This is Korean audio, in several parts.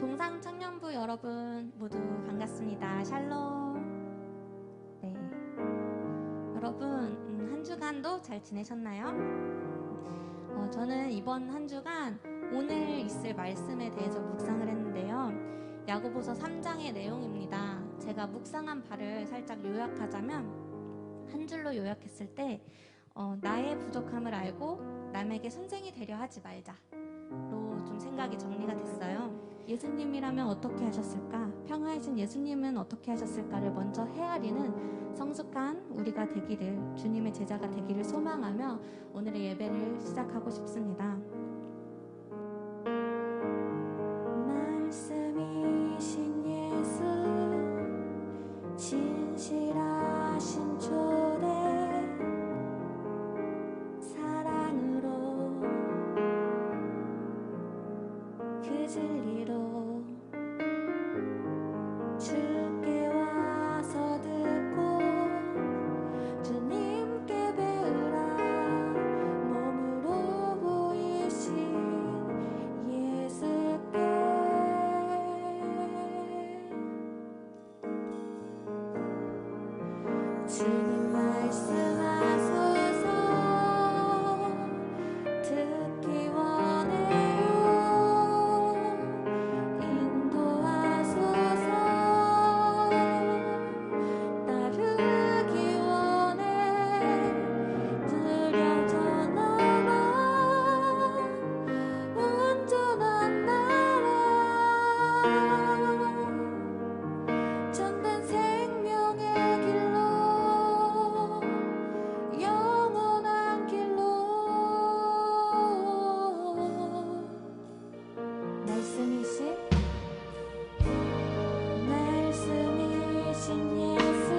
동상 청년부 여러분 모두 반갑습니다. 샬롬. 네, 여러분 한 주간도 잘 지내셨나요? 저는 이번 한 주간 오늘 있을 말씀에 대해서 묵상을 했는데요. 야고보서 3장의 내용입니다. 제가 묵상한 바를 살짝 요약하자면 한 줄로 요약했을 때 나의 부족함을 알고 남에게 선생이 되려 하지 말자로 좀 생각이 정리가 됐어요. 예수님이라면 어떻게 하셨을까? 평화이신 예수님은 어떻게 하셨을까를 먼저 헤아리는 성숙한 우리가 되기를, 주님의 제자가 되기를 소망하며 오늘의 예배를 시작하고 싶습니다. 말씀이신 예수, 진실하신 초대, 사랑으로 그 진리로 주께 와서 듣고 주님께 배우라. 몸으로 보이신 예수께 주님 말씀하소서. 듣기 원해요. 인도하소서. 따르기 원해. 두려져 넘어 온전한 나라. 참된 생명의 길로, 영원한 길로. 말씀이신 예수,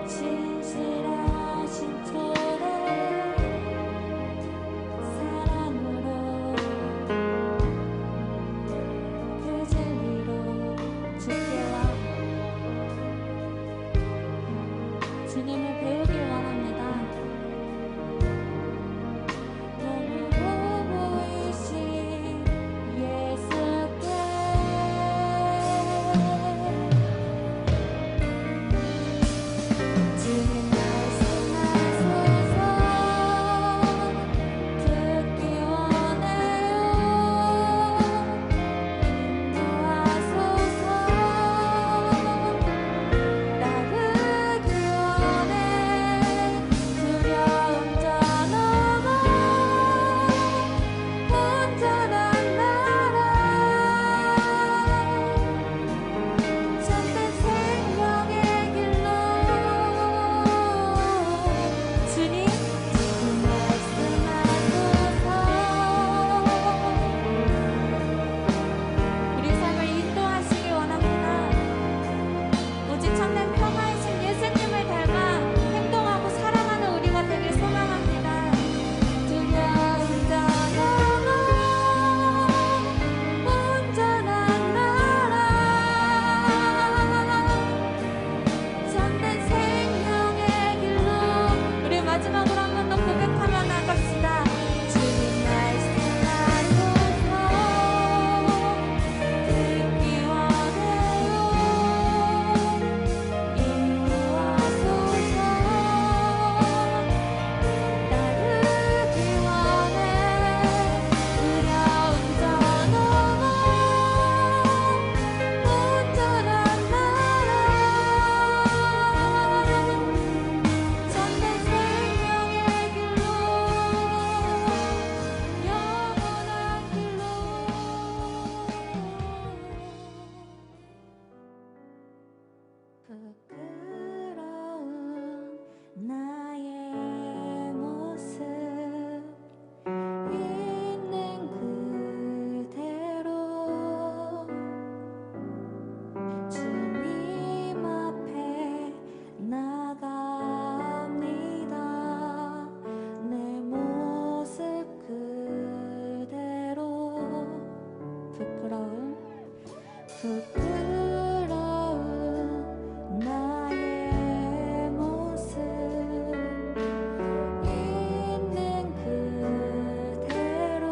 진실하신 초대, 사랑으로 그 진리로 주께 와 주님을 배우길 원합니다. 몸으로 보이신 예수께 주님 말씀하소서. 듣기 원해요. 인도하소서. 따르기 원해. 두려움 떠넘어 온전한 나라. 참된 생명의 길로. 주님 말씀하소서. 우리 삶을 인도하시기 원합니다. 오직 참된 평화이신 예수님을 닮아 행동하고 사랑하는 우리가 되길 소망합니다. 두려움 떠넘어 온전한 나라. 참된 생명의 길로. 우리 마지막으로 한 번 더 고백하며 나갑시다. 주님 말씀하소서. 듣기 원해요. 인도하소서. 따르기 원해. 두려움 떠넘어 온전한 나라. 참된 생명의 길로, 영원한 길로. 부끄러운 나의 모습 있는 그대로 주님 앞에 나갑니다. 내 모습 그대로. 부끄러운 나의 모습 있는 그대로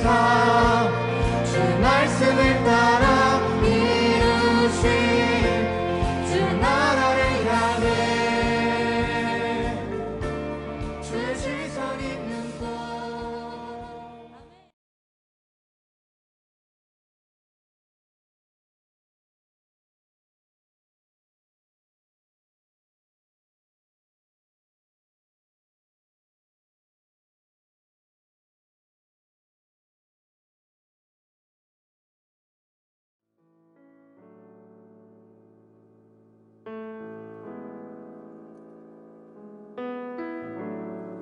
삶 주 말씀을 따라 이루신 주 나라를 향해 주 질서 있는 곳.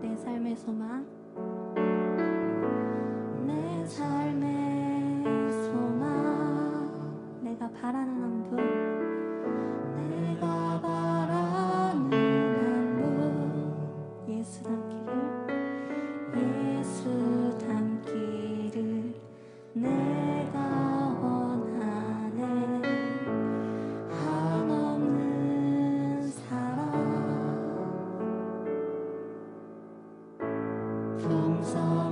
내 삶의 소망, 내 삶의 소망, 내가 바라는 한 분, 내가 바라는 한 분, 예수 닮기를 내가 원하네. 한없는 사랑,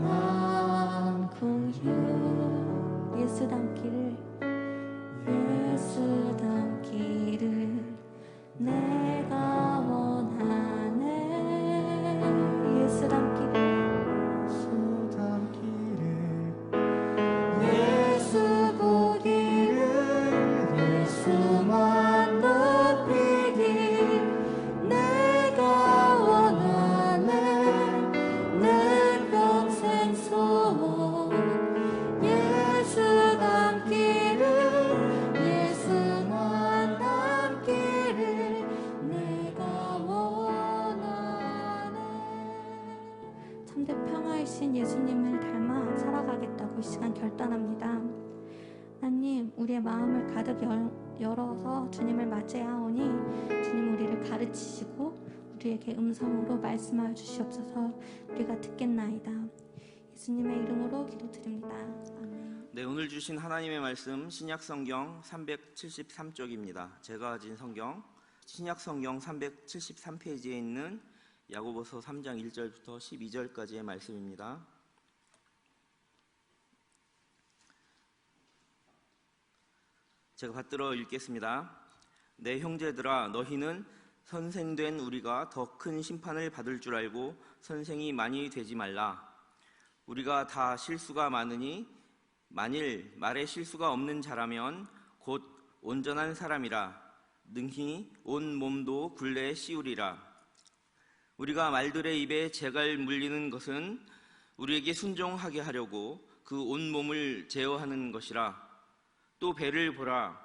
풍성한 구유, 예수 닮기를 내가 원하네. 예수 닮기를 예수 보기를 예수만 높이길 내가 원하네. 내 평생 소원 예수 닮기를 예수만 닮기를 내가 원하네. 참된 평화이신 예수님을 닮아 살아가겠다고 이 시간 결단합니다. 하나님, 우리의 마음을 가득 열어서 주님을 맞이하오니 주님 우리를 가르치시고 우리에게 음성으로 말씀하여 주시옵소서. 우리가 듣겠나이다. 예수님의 이름으로 기도드립니다. 아멘. 네, 오늘 주신 하나님의 말씀 신약성경 373쪽입니다. 제가 가진 성경 신약성경 373페이지에 있는 야고보서 3장 1절부터 12절까지의 말씀입니다. 제가 받들어 읽겠습니다. 내 형제들아, 너희는 선생된 우리가 더 큰 심판을 받을 줄 알고 선생이 많이 되지 말라. 우리가 다 실수가 많으니 만일 말에 실수가 없는 자라면 곧 온전한 사람이라 능히 온 몸도 굴레에 씌우리라. 우리가 말들의 입에 재갈 물리는 것은 우리에게 순종하게 하려고 그 온 몸을 제어하는 것이라. 또 배를 보라.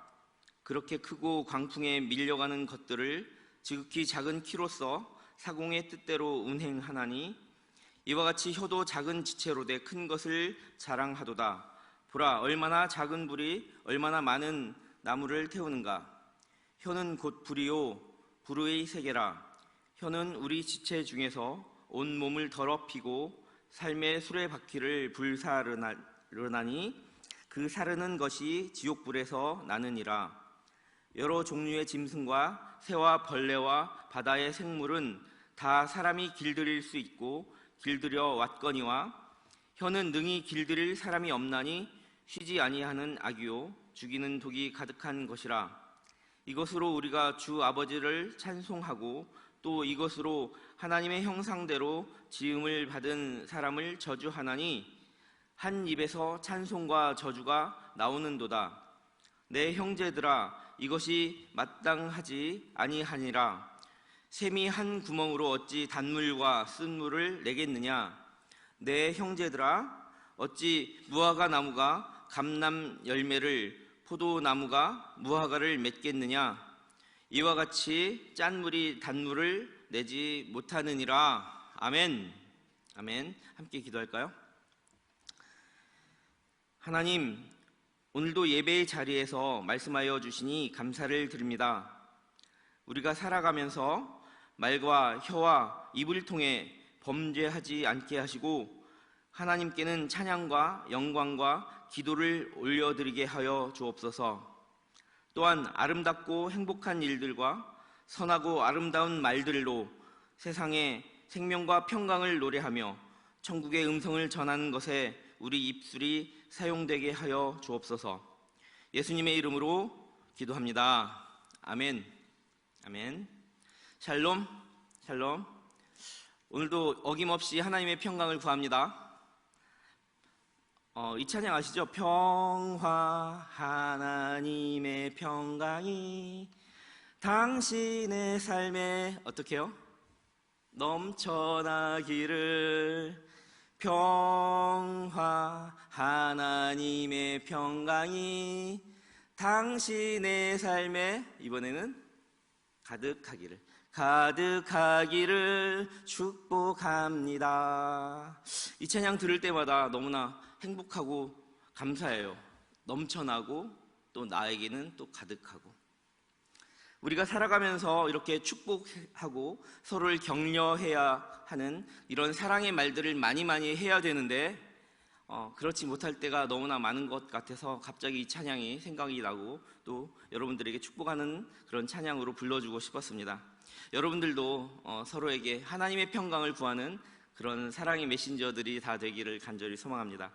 그렇게 크고 광풍에 밀려가는 것들을 지극히 작은 키로써 사공의 뜻대로 운행하나니 이와 같이 혀도 작은 지체로 돼 큰 것을 자랑하도다. 보라, 얼마나 작은 불이 얼마나 많은 나무를 태우는가. 혀는 곧 불이요 불의 세계라. 혀는 우리 지체 중에서 온 몸을 더럽히고 삶의 수레바퀴를 불사르나니 그 사르는 것이 지옥불에서 나느니라. 여러 종류의 짐승과 새와 벌레와 바다의 생물은 다 사람이 길들일 수 있고 길들여 왔거니와 혀는 능히 길들일 사람이 없나니 쉬지 아니하는 악이요 죽이는 독이 가득한 것이라. 이것으로 우리가 주 아버지를 찬송하고 또 이것으로 하나님의 형상대로 지음을 받은 사람을 저주하나니 한 입에서 찬송과 저주가 나오는도다. 내 형제들아, 이것이 마땅하지 아니하니라. 샘이 한 구멍으로 어찌 단물과 쓴물을 내겠느냐. 내 형제들아, 어찌 무화과 나무가 감람 열매를 포도나무가 무화과를 맺겠느냐. 이와 같이 짠물이 단물을 내지 못하느니라. 아멘. 아멘. 함께 기도할까요? 하나님, 오늘도 예배의 자리에서 말씀하여 주시니 감사를 드립니다. 우리가 살아가면서 말과 혀와 입을 통해 범죄하지 않게 하시고 하나님께는 찬양과 영광과 기도를 올려드리게 하여 주옵소서. 또한 아름답고 행복한 일들과 선하고 아름다운 말들로 세상에 생명과 평강을 노래하며 천국의 음성을 전하는 것에 우리 입술이 사용되게 하여 주옵소서. 예수님의 이름으로 기도합니다. 아멘. 아멘. 샬롬. 샬롬. 오늘도 어김없이 하나님의 평강을 구합니다. 이 찬양 아시죠? 평화, 하나님의 평강이 당신의 삶에 어떻게 해요? 넘쳐나기를. 평화, 하나님의 평강이 당신의 삶에 이번에는 가득하기를 축복합니다. 이 찬양 들을 때마다 너무나 행복하고 감사해요. 넘쳐나고 또 나에게는 또 가득하고. 우리가 살아가면서 이렇게 축복하고 서로를 격려해야 하는 이런 사랑의 말들을 많이 해야 되는데 그렇지 못할 때가 너무나 많은 것 같아서 갑자기 이 찬양이 생각이 나고 또 여러분들에게 축복하는 그런 찬양으로 불러주고 싶었습니다. 여러분들도 서로에게 하나님의 평강을 구하는 그런 사랑의 메신저들이 다 되기를 간절히 소망합니다.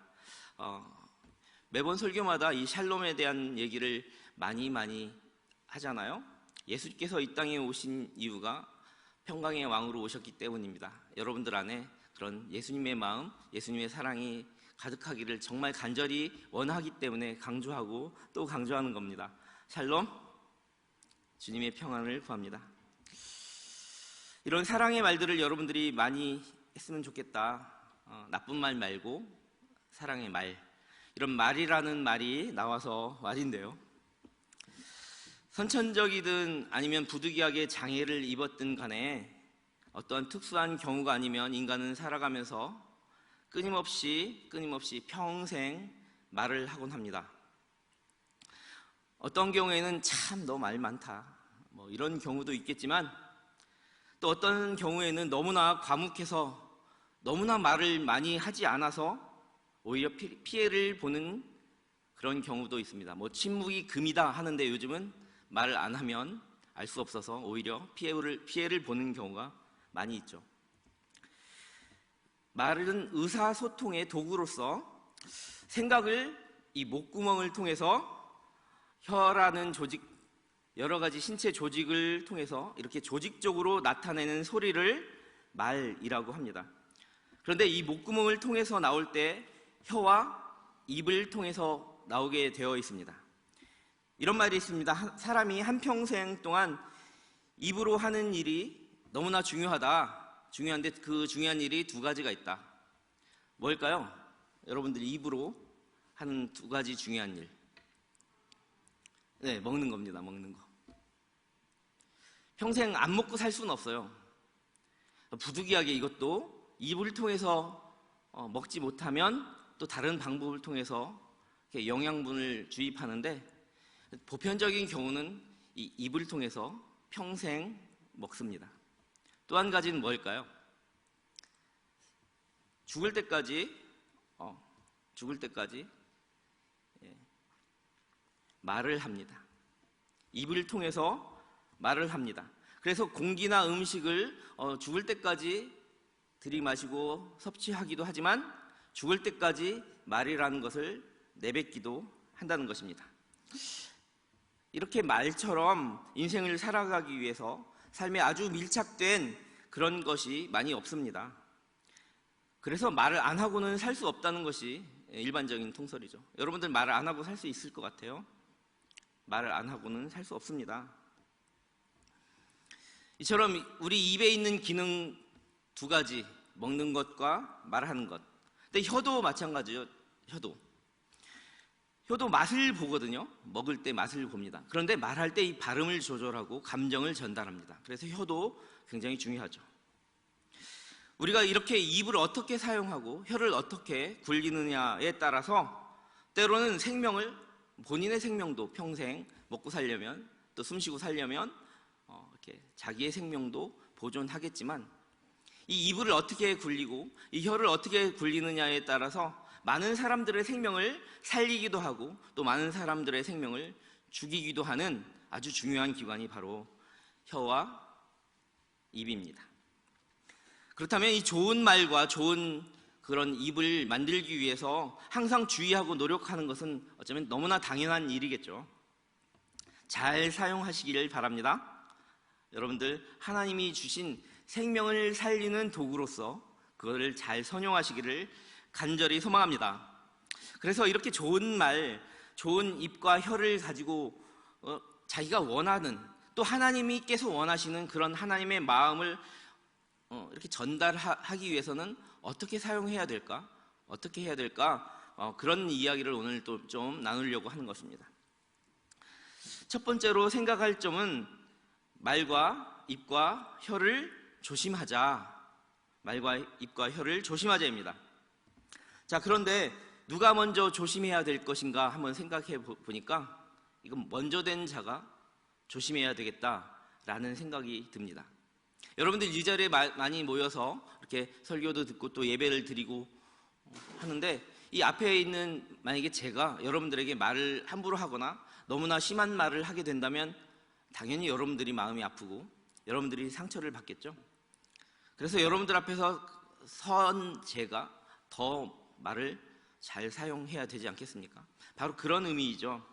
매번 설교마다 이 샬롬에 대한 얘기를 많이 하잖아요. 예수께서 이 땅에 오신 이유가 평강의 왕으로 오셨기 때문입니다. 여러분들 안에 그런 예수님의 마음, 예수님의 사랑이 가득하기를 정말 간절히 원하기 때문에 강조하고 또 강조하는 겁니다. 샬롬, 주님의 평안을 구합니다. 이런 사랑의 말들을 여러분들이 많이 했으면 좋겠다. 나쁜 말 말고 사랑의 말, 이런 말이라는 말이 나와서 말인데요, 선천적이든 아니면 부득이하게 장애를 입었든 간에 어떠한 특수한 경우가 아니면 인간은 살아가면서 끊임없이 평생 말을 하곤 합니다. 어떤 경우에는 참 너 말 많다 뭐 이런 경우도 있겠지만, 또 어떤 경우에는 너무나 과묵해서 너무나 말을 많이 하지 않아서 오히려 피해를 보는 그런 경우도 있습니다. 뭐 침묵이 금이다 하는데 요즘은 말을 안 하면 알 수 없어서 오히려 피해를 보는 경우가 많이 있죠. 말은 의사소통의 도구로서 생각을 이 목구멍을 통해서 혀라는 조직, 여러 가지 신체 조직을 통해서 이렇게 조직적으로 나타내는 소리를 말이라고 합니다. 그런데 이 목구멍을 통해서 나올 때 혀와 입을 통해서 나오게 되어 있습니다. 이런 말이 있습니다. 사람이 한평생 동안 입으로 하는 일이 너무나 중요한데 그 중요한 일이 두 가지가 있다. 뭘까요? 여러분들이 입으로 하는 두 가지 중요한 일. 네, 먹는 겁니다. 먹는 거. 평생 안 먹고 살 수는 없어요. 부득이하게 이것도 입을 통해서 먹지 못하면 또 다른 방법을 통해서 영양분을 주입하는데, 보편적인 경우는 이 입을 통해서 평생 먹습니다. 또 한 가지는 뭘까요? 죽을 때까지 말을 합니다. 입을 통해서 말을 합니다. 그래서 공기나 음식을 죽을 때까지 들이마시고 섭취하기도 하지만 죽을 때까지 말이라는 것을 내뱉기도 한다는 것입니다. 이렇게 말처럼 인생을 살아가기 위해서 삶에 아주 밀착된 그런 것이 많이 없습니다. 그래서 말을 안 하고는 살 수 없다는 것이 일반적인 통설이죠. 여러분들 말을 안 하고 살 수 있을 것 같아요? 말을 안 하고는 살 수 없습니다. 이처럼 우리 입에 있는 기능 두 가지, 먹는 것과 말하는 것. 근데 혀도 마찬가지예요. 혀도 맛을 보거든요. 먹을 때 맛을 봅니다. 그런데 말할 때 이 발음을 조절하고 감정을 전달합니다. 그래서 혀도 굉장히 중요하죠. 우리가 이렇게 입을 어떻게 사용하고 혀를 어떻게 굴리느냐에 따라서 때로는 본인의 생명도 평생 먹고 살려면, 또 숨쉬고 살려면 이렇게 자기의 생명도 보존하겠지만, 이 입을 어떻게 굴리고 이 혀를 어떻게 굴리느냐에 따라서 많은 사람들의 생명을 살리기도 하고 또 많은 사람들의 생명을 죽이기도 하는 아주 중요한 기관이 바로 혀와 입입니다. 그렇다면 이 좋은 말과 좋은 그런 입을 만들기 위해서 항상 주의하고 노력하는 것은 어쩌면 너무나 당연한 일이겠죠. 잘 사용하시기를 바랍니다. 여러분들, 하나님이 주신 생명을 살리는 도구로서 그것을 잘 선용하시기를 간절히 소망합니다. 그래서 이렇게 좋은 말, 좋은 입과 혀를 가지고 자기가 원하는, 또 하나님께서 원하시는 그런 하나님의 마음을 이렇게 전달하기 위해서는 어떻게 사용해야 될까? 어떻게 해야 될까? 그런 이야기를 오늘 또 좀 나누려고 하는 것입니다. 첫 번째로 생각할 점은 말과 입과 혀를 조심하자. 말과 입과 혀를 조심하자입니다. 자, 그런데 누가 먼저 조심해야 될 것인가 한번 생각해 보니까 이건 먼저 된 자가 조심해야 되겠다라는 생각이 듭니다. 여러분들 이 자리에 많이 모여서 이렇게 설교도 듣고 또 예배를 드리고 하는데, 이 앞에 있는 만약에 제가 여러분들에게 말을 함부로 하거나 너무나 심한 말을 하게 된다면 당연히 여러분들이 마음이 아프고 여러분들이 상처를 받겠죠. 그래서 여러분들 앞에서 선 제가 더 말을 잘 사용해야 되지 않겠습니까? 바로 그런 의미이죠.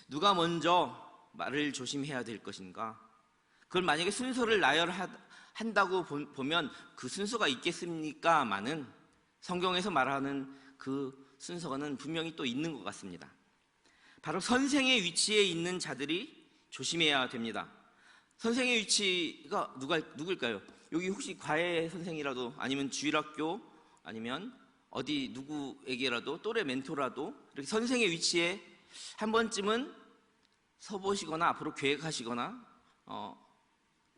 누가 먼저 말을 조심해야 될 것인가? 그걸 만약에 순서를 나열한다고 보면 그 순서가 있겠습니까마는 성경에서 말하는 그 순서는 분명히 또 있는 것 같습니다. 바로 선생의 위치에 있는 자들이 조심해야 됩니다. 선생의 위치가 누굴까요? 여기 혹시 과외 선생이라도, 아니면 주일학교, 아니면 어디 누구에게라도, 또래 멘토라도 이렇게 선생의 위치에 한 번쯤은 서보시거나 앞으로 계획하시거나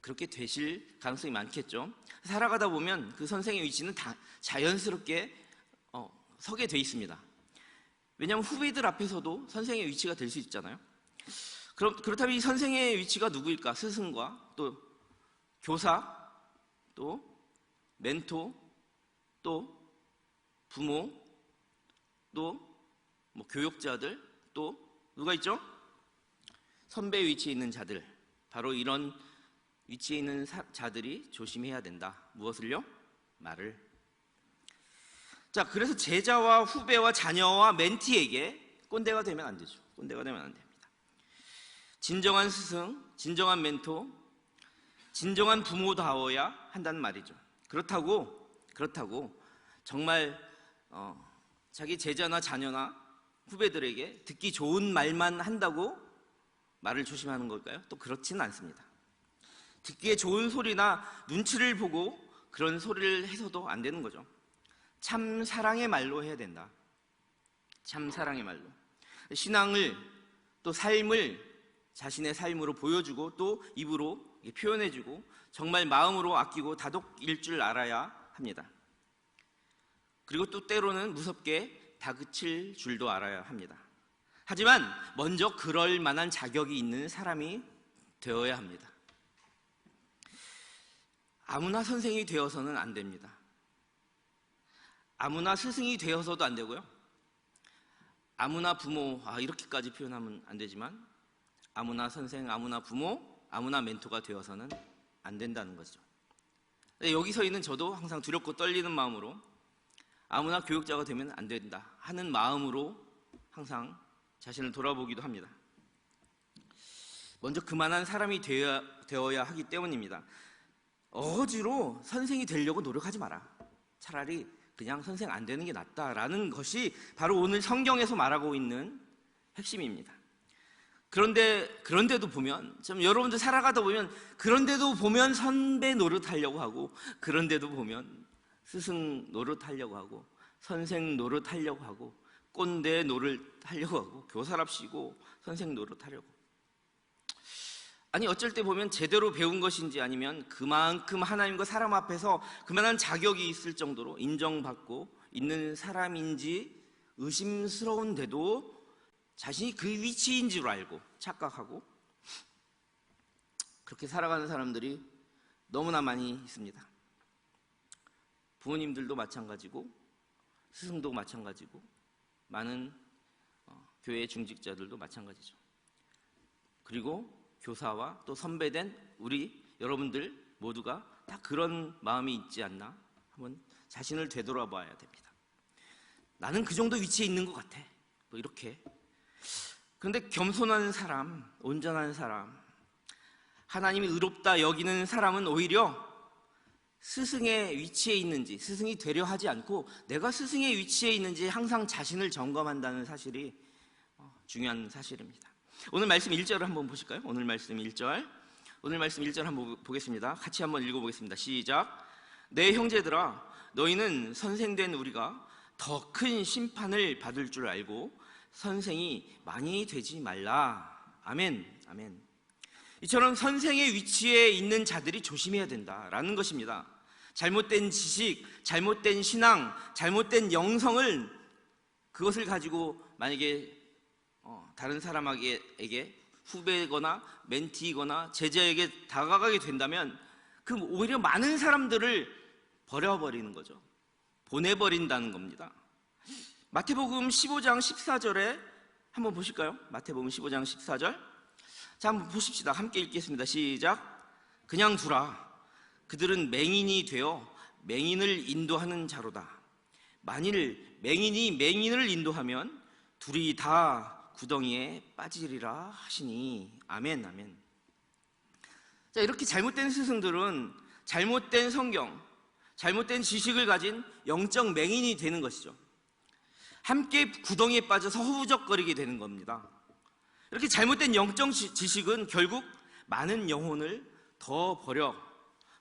그렇게 되실 가능성이 많겠죠. 살아가다 보면 그 선생의 위치는 다 자연스럽게 서게 돼 있습니다. 왜냐하면 후배들 앞에서도 선생의 위치가 될 수 있잖아요. 그렇다면 이 선생의 위치가 누구일까? 스승과 또 교사, 또 멘토, 또 부모, 또 뭐 교육자들, 또 누가 있죠? 선배 위치에 있는 자들. 바로 이런 위치에 있는 자들이 조심해야 된다. 무엇을요? 말을. 자, 그래서 제자와 후배와 자녀와 멘티에게 꼰대가 되면 안 되죠. 꼰대가 되면 안 됩니다. 진정한 스승, 진정한 멘토, 진정한 부모다워야 한다는 말이죠. 그렇다고 정말 자기 제자나 자녀나 후배들에게 듣기 좋은 말만 한다고 말을 조심하는 걸까요? 또 그렇지는 않습니다. 듣기에 좋은 소리나 눈치를 보고 그런 소리를 해서도 안 되는 거죠. 참 사랑의 말로 해야 된다. 참 사랑의 말로. 신앙을, 또 삶을 자신의 삶으로 보여주고 또 입으로 표현해주고 정말 마음으로 아끼고 다독일 줄 알아야 합니다. 그리고 또 때로는 무섭게 다그칠 줄도 알아야 합니다. 하지만 먼저 그럴 만한 자격이 있는 사람이 되어야 합니다. 아무나 선생이 되어서는 안 됩니다. 아무나 스승이 되어서도 안 되고요. 아무나 부모, 이렇게까지 표현하면 안 되지만 아무나 선생, 아무나 부모, 아무나 멘토가 되어서는 안 된다는 거죠. 여기서 있는 저도 항상 두렵고 떨리는 마음으로 아무나 교육자가 되면 안 된다 하는 마음으로 항상 자신을 돌아보기도 합니다. 먼저 그만한 사람이 되어야 하기 때문입니다. 억지로 선생이 되려고 노력하지 마라. 차라리 그냥 선생 안 되는 게 낫다라는 것이 바로 오늘 성경에서 말하고 있는 핵심입니다. 그런데도 보면, 여러분들 살아가다 보면, 그런데도 보면 선배 노릇하려고 하고, 그런데도 보면 스승 노릇하려고 하고, 선생 노릇하려고 하고, 꼰대 노릇하려고 하고, 교사랍시고 선생 노릇하려고. 아니, 어쩔 때 보면 제대로 배운 것인지 아니면 그만큼 하나님과 사람 앞에서 그만한 자격이 있을 정도로 인정받고 있는 사람인지 의심스러운데도 자신이 그 위치인 줄 알고 착각하고 그렇게 살아가는 사람들이 너무나 많이 있습니다. 부모님들도 마찬가지고 스승도 마찬가지고 많은 교회 중직자들도 마찬가지죠. 그리고 교사와 또 선배된 우리 여러분들 모두가 다 그런 마음이 있지 않나 한번 자신을 되돌아봐야 됩니다. 나는 그 정도 위치에 있는 것 같아. 뭐 이렇게. 그런데 겸손한 사람, 온전한 사람, 하나님이 의롭다 여기는 사람은 오히려 스승의 위치에 있는지, 스승이 되려 하지 않고 내가 스승의 위치에 있는지 항상 자신을 점검한다는 사실이 중요한 사실입니다. 오늘 말씀 1절을 한번 보실까요? 오늘 말씀 1절. 오늘 말씀 1절 한번 보겠습니다. 같이 한번 읽어보겠습니다. 시작. 내 형제들아, 너희는 선생된 우리가 더 큰 심판을 받을 줄 알고 선생이 많이 되지 말라. 아멘. 아멘. 이처럼 선생의 위치에 있는 자들이 조심해야 된다라는 것입니다. 잘못된 지식, 잘못된 신앙, 잘못된 영성을 그것을 가지고 만약에 다른 사람에게 후배거나 멘티거나 제자에게 다가가게 된다면 그 오히려 많은 사람들을 버려버리는 거죠. 보내버린다는 겁니다. 마태복음 15장 14절에 한번 보실까요? 마태복음 15장 14절. 자, 한번 보십시다. 함께 읽겠습니다. 시작. 그냥 두라. 그들은 맹인이 되어 맹인을 인도하는 자로다. 만일 맹인이 맹인을 인도하면 둘이 다 구덩이에 빠지리라 하시니. 아멘. 아멘. 자, 이렇게 잘못된 스승들은 잘못된 성경, 잘못된 지식을 가진 영적 맹인이 되는 것이죠. 함께 구덩이에 빠져서 허우적거리게 되는 겁니다. 이렇게 잘못된 영적 지식은 결국 많은 영혼을 더 버려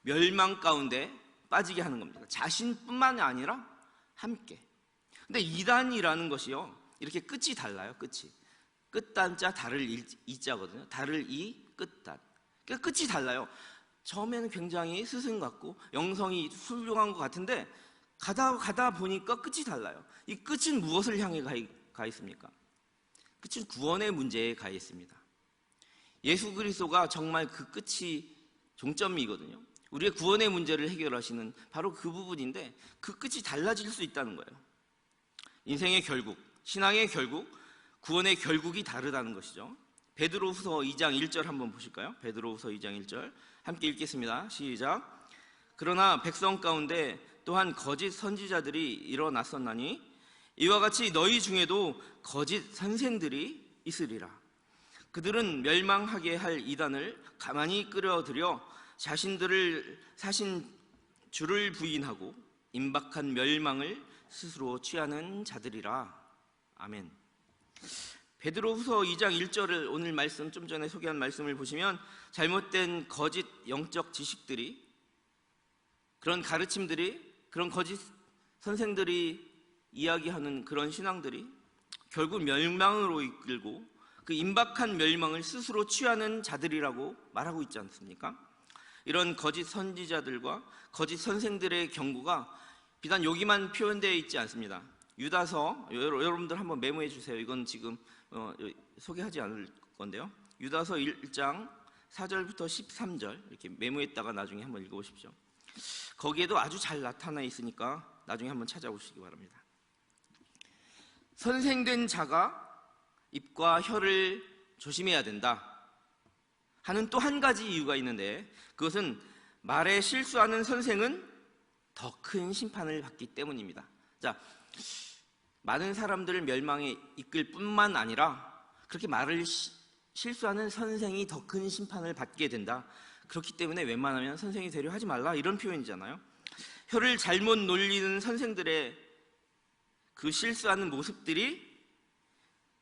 멸망 가운데 빠지게 하는 겁니다. 자신뿐만 아니라 함께. 근데 이단이라는 것이요, 이렇게 끝이 달라요. 끝단자 달을 이자거든요. 달을 이 끝단. 그러니까 끝이 달라요. 처음에는 굉장히 스승 같고 영성이 훌륭한 것 같은데 가다 보니까 끝이 달라요. 이 끝은 무엇을 향해 가 있습니까? 끝은 구원의 문제에 가 있습니다. 예수 그리스도가 정말 그 끝이 종점이거든요. 우리의 구원의 문제를 해결하시는 바로 그 부분인데 그 끝이 달라질 수 있다는 거예요. 인생의 결국, 신앙의 결국, 구원의 결국이 다르다는 것이죠. 베드로후서 2장 1절 한번 보실까요? 베드로후서 2장 1절 함께 읽겠습니다. 시작. 그러나 백성 가운데 또한 거짓 선지자들이 일어났었나니 이와 같이 너희 중에도 거짓 선생들이 있으리라. 그들은 멸망하게 할 이단을 가만히 끌어들여 자신들을 사신 주를 부인하고 임박한 멸망을 스스로 취하는 자들이라. 아멘. 베드로후서 2장 1절을 오늘 말씀 좀 전에 소개한 말씀을 보시면 잘못된 거짓 영적 지식들이, 그런 가르침들이, 그런 거짓 선생들이 이야기하는 그런 신앙들이 결국 멸망으로 이끌고 그 임박한 멸망을 스스로 취하는 자들이라고 말하고 있지 않습니까? 이런 거짓 선지자들과 거짓 선생들의 경고가 비단 여기만 표현되어 있지 않습니다. 유다서, 여러분들 한번 메모해 주세요. 이건 지금 소개하지 않을 건데요. 유다서 1장 4절부터 13절 이렇게 메모했다가 나중에 한번 읽어보십시오. 거기에도 아주 잘 나타나 있으니까 나중에 한번 찾아보시기 바랍니다. 선생된 자가 입과 혀를 조심해야 된다 하는 또 한 가지 이유가 있는데, 그것은 말에 실수하는 선생은 더 큰 심판을 받기 때문입니다. 자, 많은 사람들을 멸망에 이끌 뿐만 아니라 그렇게 말을 실수하는 선생이 더 큰 심판을 받게 된다. 그렇기 때문에 웬만하면 선생이 되려 하지 말라, 이런 표현이잖아요. 혀를 잘못 놀리는 선생들의 그 실수하는 모습들이,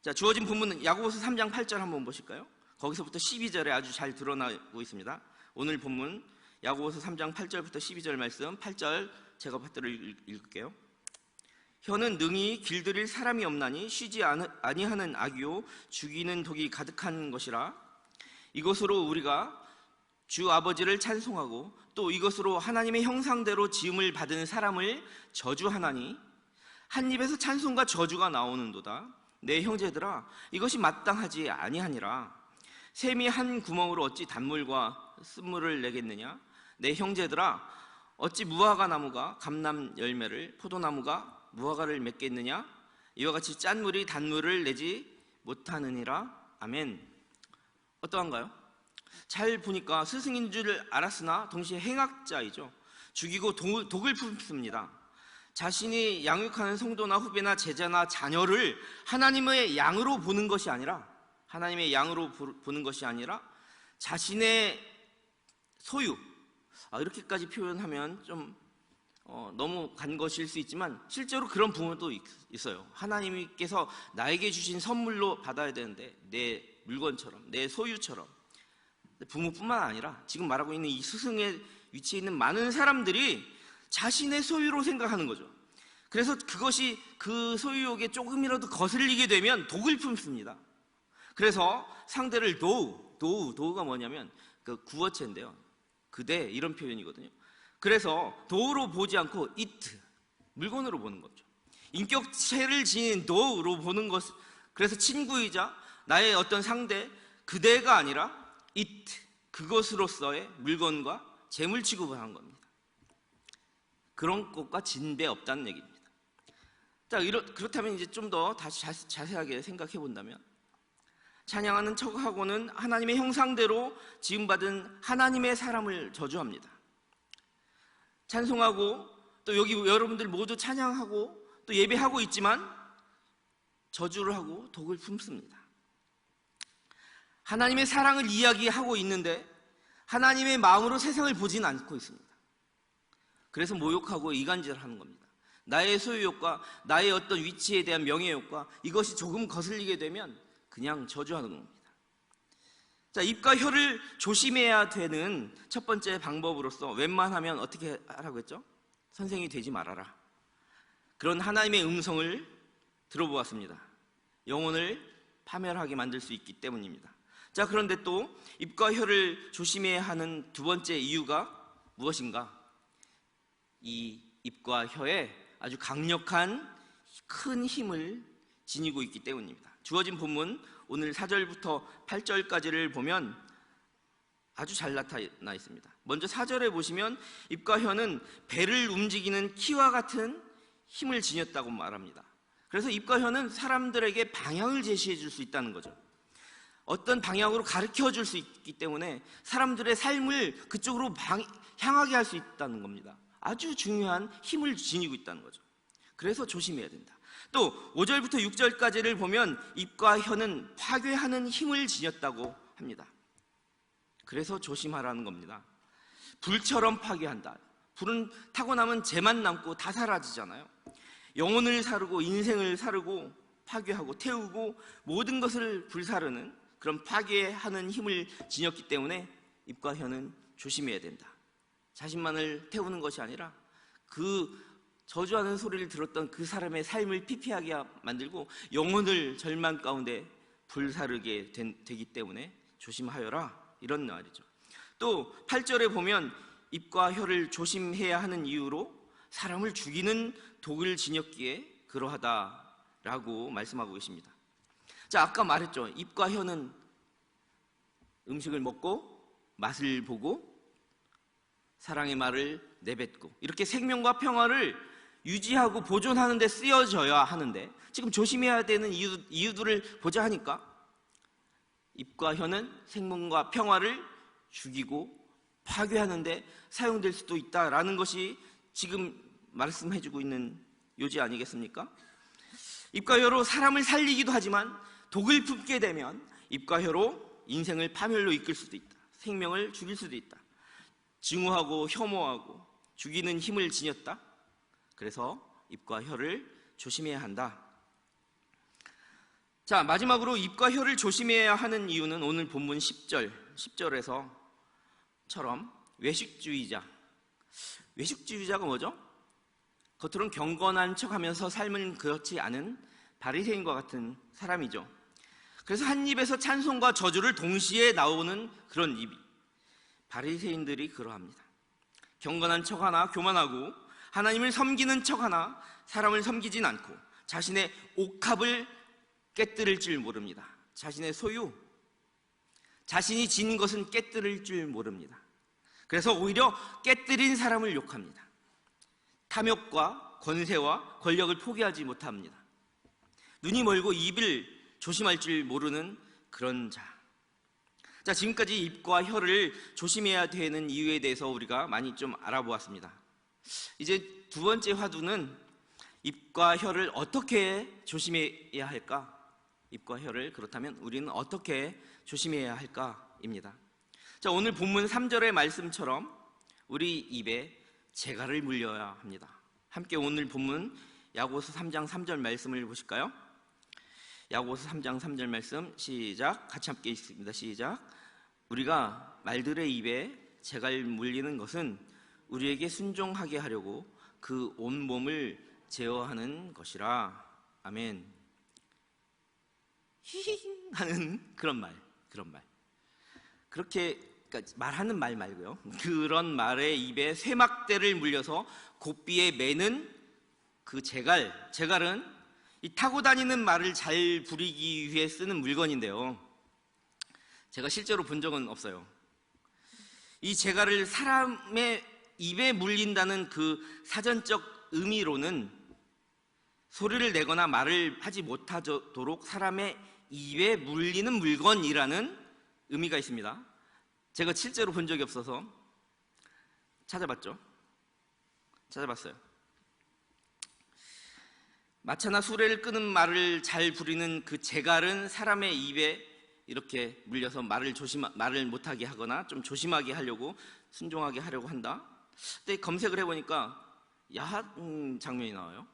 자, 주어진 본문은 야고보서 3장 8절 한번 보실까요? 거기서부터 12절에 아주 잘 드러나고 있습니다. 오늘 본문 야고보서 3장 8절부터 12절 말씀, 8절 제가 받들어 읽을게요. 혀는 능히 길들일 사람이 없나니 쉬지 아니하는 악이요 죽이는 독이 가득한 것이라. 이것으로 우리가 주 아버지를 찬송하고 또 이것으로 하나님의 형상대로 지음을 받은 사람을 저주하나니 한 입에서 찬송과 저주가 나오는도다. 내 형제들아, 이것이 마땅하지 아니하니라. 샘이 한 구멍으로 어찌 단물과 쓴물을 내겠느냐? 내 형제들아, 어찌 무화과 나무가 감람 열매를, 포도나무가 무화과를 맺겠느냐? 이와 같이 짠 물이 단물을 내지 못하느니라. 아멘. 어떠한가요? 잘 보니까 스승인 줄 알았으나 동시에 행악자이죠. 죽이고 독을 품습니다. 자신이 양육하는 성도나 후배나 제자나 자녀를 하나님의 양으로 보는 것이 아니라 자신의 소유, 이렇게까지 표현하면 좀 너무 간 것일 수 있지만 실제로 그런 부모도 있어요. 하나님께서 나에게 주신 선물로 받아야 되는데 내 물건처럼, 내 소유처럼. 부모뿐만 아니라 지금 말하고 있는 이 스승의 위치에 있는 많은 사람들이 자신의 소유로 생각하는 거죠. 그래서 그것이 그 소유욕에 조금이라도 거슬리게 되면 독을 품습니다. 그래서 상대를 도우가 뭐냐면 그 구어체인데요. 그대 이런 표현이거든요. 그래서 도우로 보지 않고 it, 물건으로 보는 거죠. 인격체를 지닌 도우로 보는 것, 그래서 친구이자 나의 어떤 상대, 그대가 아니라 it, 그것으로서의 물건과 재물 취급을 한 겁니다. 그런 것과 진배 없다는 얘기입니다. 자, 그렇다면 이제 좀 더 다시 자세하게 생각해 본다면, 찬양하는 척하고는 하나님의 형상대로 지음받은 하나님의 사람을 저주합니다. 찬송하고 또 여기 여러분들 모두 찬양하고 또 예배하고 있지만 저주를 하고 독을 품습니다. 하나님의 사랑을 이야기하고 있는데 하나님의 마음으로 세상을 보지는 않고 있습니다. 그래서 모욕하고 이간질하는 겁니다. 나의 소유욕과 나의 어떤 위치에 대한 명예욕과 이것이 조금 거슬리게 되면 그냥 저주하는 겁니다. 자, 입과 혀를 조심해야 되는 첫 번째 방법으로서 웬만하면 어떻게 하라고 했죠? 선생이 되지 말아라. 그런 하나님의 음성을 들어보았습니다. 영혼을 파멸하게 만들 수 있기 때문입니다. 자, 그런데 또 입과 혀를 조심해야 하는 두 번째 이유가 무엇인가? 이 입과 혀에 아주 강력한 큰 힘을 지니고 있기 때문입니다. 주어진 본문 오늘 4절부터 8절까지를 보면 아주 잘 나타나 있습니다. 먼저 4절에 보시면 입과 혀는 배를 움직이는 키와 같은 힘을 지녔다고 말합니다. 그래서 입과 혀는 사람들에게 방향을 제시해 줄 수 있다는 거죠. 어떤 방향으로 가르쳐 줄 수 있기 때문에 사람들의 삶을 그쪽으로 향하게 할 수 있다는 겁니다. 아주 중요한 힘을 지니고 있다는 거죠. 그래서 조심해야 된다. 또 5절부터 6절까지를 보면 입과 혀는 파괴하는 힘을 지녔다고 합니다. 그래서 조심하라는 겁니다. 불처럼 파괴한다. 불은 타고 나면 재만 남고 다 사라지잖아요. 영혼을 사르고 인생을 사르고 파괴하고 태우고 모든 것을 불사르는 그런 파괴하는 힘을 지녔기 때문에 입과 혀는 조심해야 된다. 자신만을 태우는 것이 아니라 그 저주하는 소리를 들었던 그 사람의 삶을 피폐하게 만들고 영혼을 절망 가운데 불사르게 되기 때문에 조심하여라, 이런 말이죠. 또 8절에 보면 입과 혀를 조심해야 하는 이유로 사람을 죽이는 독을 지녔기에 그러하다라고 말씀하고 계십니다. 자, 아까 말했죠. 입과 혀는 음식을 먹고 맛을 보고 사랑의 말을 내뱉고 이렇게 생명과 평화를 유지하고 보존하는 데 쓰여져야 하는데 지금 조심해야 되는 이유들을 보자 하니까 입과 혀는 생명과 평화를 죽이고 파괴하는 데 사용될 수도 있다라는 것이 지금 말씀해주고 있는 요지 아니겠습니까? 입과 혀로 사람을 살리기도 하지만 독을 품게 되면 입과 혀로 인생을 파멸로 이끌 수도 있다. 생명을 죽일 수도 있다. 증오하고 혐오하고 죽이는 힘을 지녔다. 그래서 입과 혀를 조심해야 한다. 자, 마지막으로 입과 혀를 조심해야 하는 이유는 오늘 본문 10절에서처럼 외식주의자가 뭐죠? 겉으로는 경건한 척하면서 삶은 그렇지 않은 바리새인과 같은 사람이죠. 그래서 한 입에서 찬송과 저주를 동시에 나오는 그런 입이 바리새인들이 그러합니다. 경건한 척하나 교만하고 하나님을 섬기는 척하나 사람을 섬기진 않고 자신의 옥합을 깨뜨릴 줄 모릅니다. 자신의 소유, 자신이 지닌 것은 깨뜨릴 줄 모릅니다. 그래서 오히려 깨뜨린 사람을 욕합니다. 탐욕과 권세와 권력을 포기하지 못합니다. 눈이 멀고 입을 조심할 줄 모르는 그런 자. 자, 지금까지 입과 혀를 조심해야 되는 이유에 대해서 우리가 많이 좀 알아보았습니다. 이제 두 번째 화두는 입과 혀를 어떻게 조심해야 할까? 입과 혀를 그렇다면 우리는 어떻게 조심해야 할까?입니다. 자, 오늘 본문 3절의 말씀처럼 우리 입에 재갈을 물려야 합니다. 함께 오늘 본문 야고보서 3장 3절 말씀을 보실까요? 야고보서 3장 3절 말씀 시작. 같이 함께 읽습니다. 시작. 우리가 말들의 입에 재갈 물리는 것은 우리에게 순종하게 하려고 그 온몸을 제어하는 것이라. 아멘. 히히 하는 그런 말. 그렇게 그러니까 말하는 말 말고요. 그런 말에 입에 쇠막대를 물려서 고삐에 매는 그 재갈은 이 타고 다니는 말을 잘 부리기 위해 쓰는 물건인데요. 제가 실제로 본 적은 없어요. 이 재갈을 사람의 입에 물린다는 그 사전적 의미로는 소리를 내거나 말을 하지 못하도록 사람의 입에 물리는 물건이라는 의미가 있습니다. 제가 실제로 본 적이 없어서 찾아봤어요. 마차나 수레를 끄는 말을 잘 부리는 그 재갈은 사람의 입에 이렇게 물려서 말을 못하게 하거나 좀 조심하게 하려고, 순종하게 하려고 한다. 근데 검색을 해보니까 야한 장면이 나와요.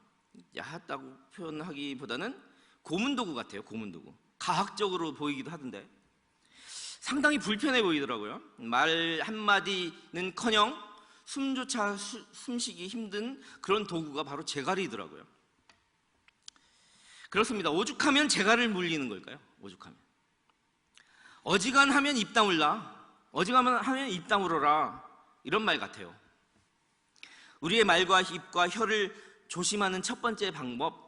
야하다고 표현하기보다는 고문도구 같아요. 고문도구. 과학적으로 보이기도 하던데 상당히 불편해 보이더라고요. 말 한마디는커녕 숨조차 숨쉬기 힘든 그런 도구가 바로 재갈이더라고요. 그렇습니다. 오죽하면 재갈을 물리는 걸까요? 오죽하면. 어지간하면 입 다물라. 어지간하면 입 다물어라. 이런 말 같아요. 우리의 말과 입과 혀를 조심하는 첫 번째 방법,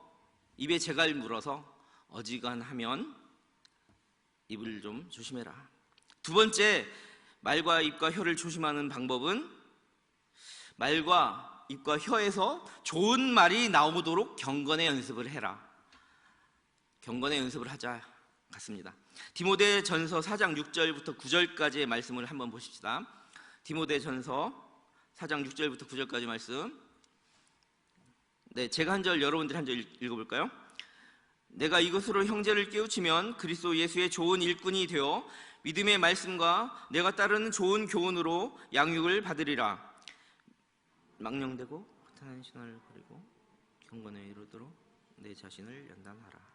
입에 재갈 물어서 어지간하면 입을 좀 조심해라. 두 번째, 말과 입과 혀를 조심하는 방법은 말과 입과 혀에서 좋은 말이 나오도록 경건의 연습을 해라. 경건의 연습을 하자 같습니다. 디모데전서 4장 6절부터 9절까지의 말씀을 한번 보십시다. 디모데전서 4장 6절부터 9절까지 말씀. 네, 제가 한 절, 여러분들이 한 절 읽어볼까요? 내가 이것으로 형제를 깨우치면 그리스도 예수의 좋은 일꾼이 되어 믿음의 말씀과 내가 따르는 좋은 교훈으로 양육을 받으리라. 망령되고 허탄한 신화를 버리고 경건에 이르도록 내 자신을 연단하라.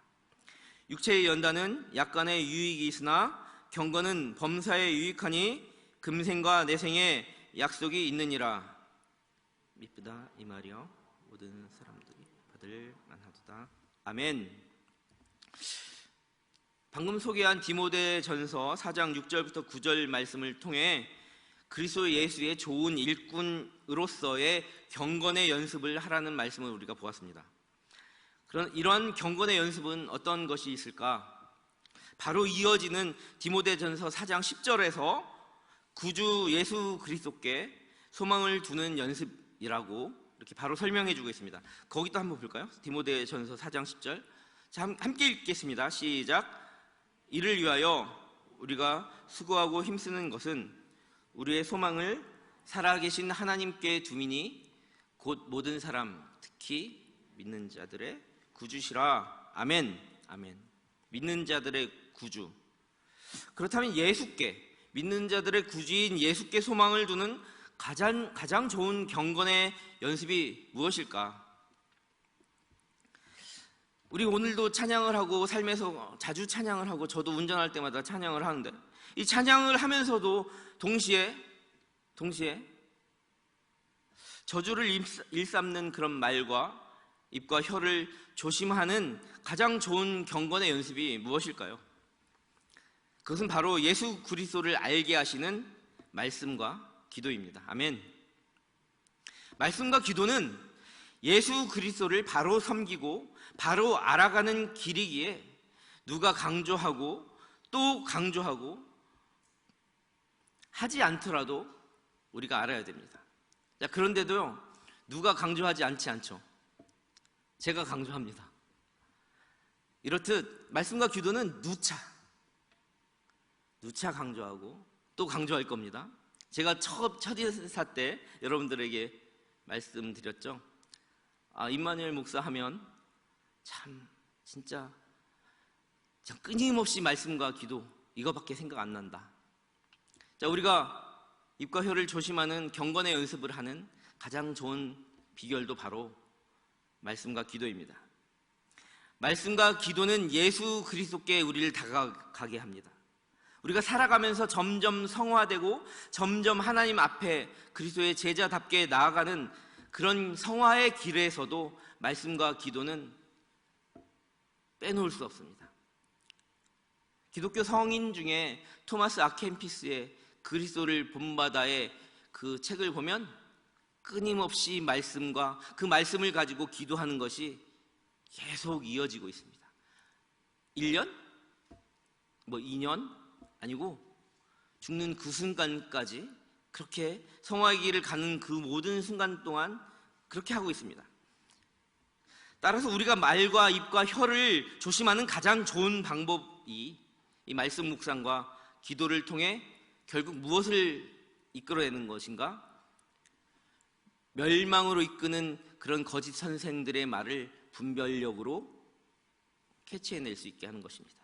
육체의 연단은 약간의 유익이 있으나 경건은 범사에 유익하니 금생과 내생에 약속이 있느니라. 미쁘다 이 말이여 모든 사람들이 받을 만하도다. 아멘. 방금 소개한 디모데전서 4장 6절부터 9절 말씀을 통해 그리스도 예수의 좋은 일꾼으로서의 경건의 연습을 하라는 말씀을 우리가 보았습니다. 이런 경건의 연습은 어떤 것이 있을까? 바로 이어지는 디모데전서 4장 10절에서 구주 예수 그리스도께 소망을 두는 연습이라고 이렇게 바로 설명해 주고 있습니다. 거기도 한번 볼까요? 디모데전서 4장 10절. 자, 함께 읽겠습니다. 시작. 이를 위하여 우리가 수고하고 힘쓰는 것은 우리의 소망을 살아계신 하나님께 두미니 곧 모든 사람, 특히 믿는 자들의 구주시라. 아멘. 아멘. 믿는 자들의 구주. 그렇다면 예수께, 믿는 자들의 구주인 예수께 소망을 두는 가장 좋은 경건의 연습이 무엇일까? 우리 오늘도 찬양을 하고 삶에서 자주 찬양을 하고 저도 운전할 때마다 찬양을 하는데 이 찬양을 하면서도 동시에 저주를 일삼는 그런 말과 입과 혀를 조심하는 가장 좋은 경건의 연습이 무엇일까요? 그것은 바로 예수 그리스도를 알게 하시는 말씀과 기도입니다. 아멘. 말씀과 기도는 예수 그리스도를 바로 섬기고 바로 알아가는 길이기에 누가 강조하고 또 강조하고 하지 않더라도 우리가 알아야 됩니다. 자, 그런데도요, 누가 강조하지 않죠. 제가 강조합니다. 이렇듯 말씀과 기도는 누차 강조하고 또 강조할 겁니다. 제가 첫 인사 때 여러분들에게 말씀드렸죠. 임마누엘 목사 하면 참 진짜 끊임없이 말씀과 기도 이거밖에 생각 안 난다. 자, 우리가 입과 혀를 조심하는 경건의 연습을 하는 가장 좋은 비결도 바로 말씀과 기도입니다. 말씀과 기도는 예수 그리스도께 우리를 다가가게 합니다. 우리가 살아가면서 점점 성화되고 점점 하나님 앞에 그리스도의 제자답게 나아가는 그런 성화의 길에서도 말씀과 기도는 빼놓을 수 없습니다. 기독교 성인 중에 토마스 아켄피스의 그리스도를 본받아의 그 책을 보면 끊임없이 말씀과 그 말씀을 가지고 기도하는 것이 계속 이어지고 있습니다. 1년? 2년? 아니고 죽는 그 순간까지 그렇게 성화의 길을 가는 그 모든 순간 동안 그렇게 하고 있습니다. 따라서 우리가 말과 입과 혀를 조심하는 가장 좋은 방법이 이 말씀 묵상과 기도를 통해 결국 무엇을 이끌어내는 것인가? 멸망으로 이끄는 그런 거짓 선생들의 말을 분별력으로 캐치해낼 수 있게 하는 것입니다.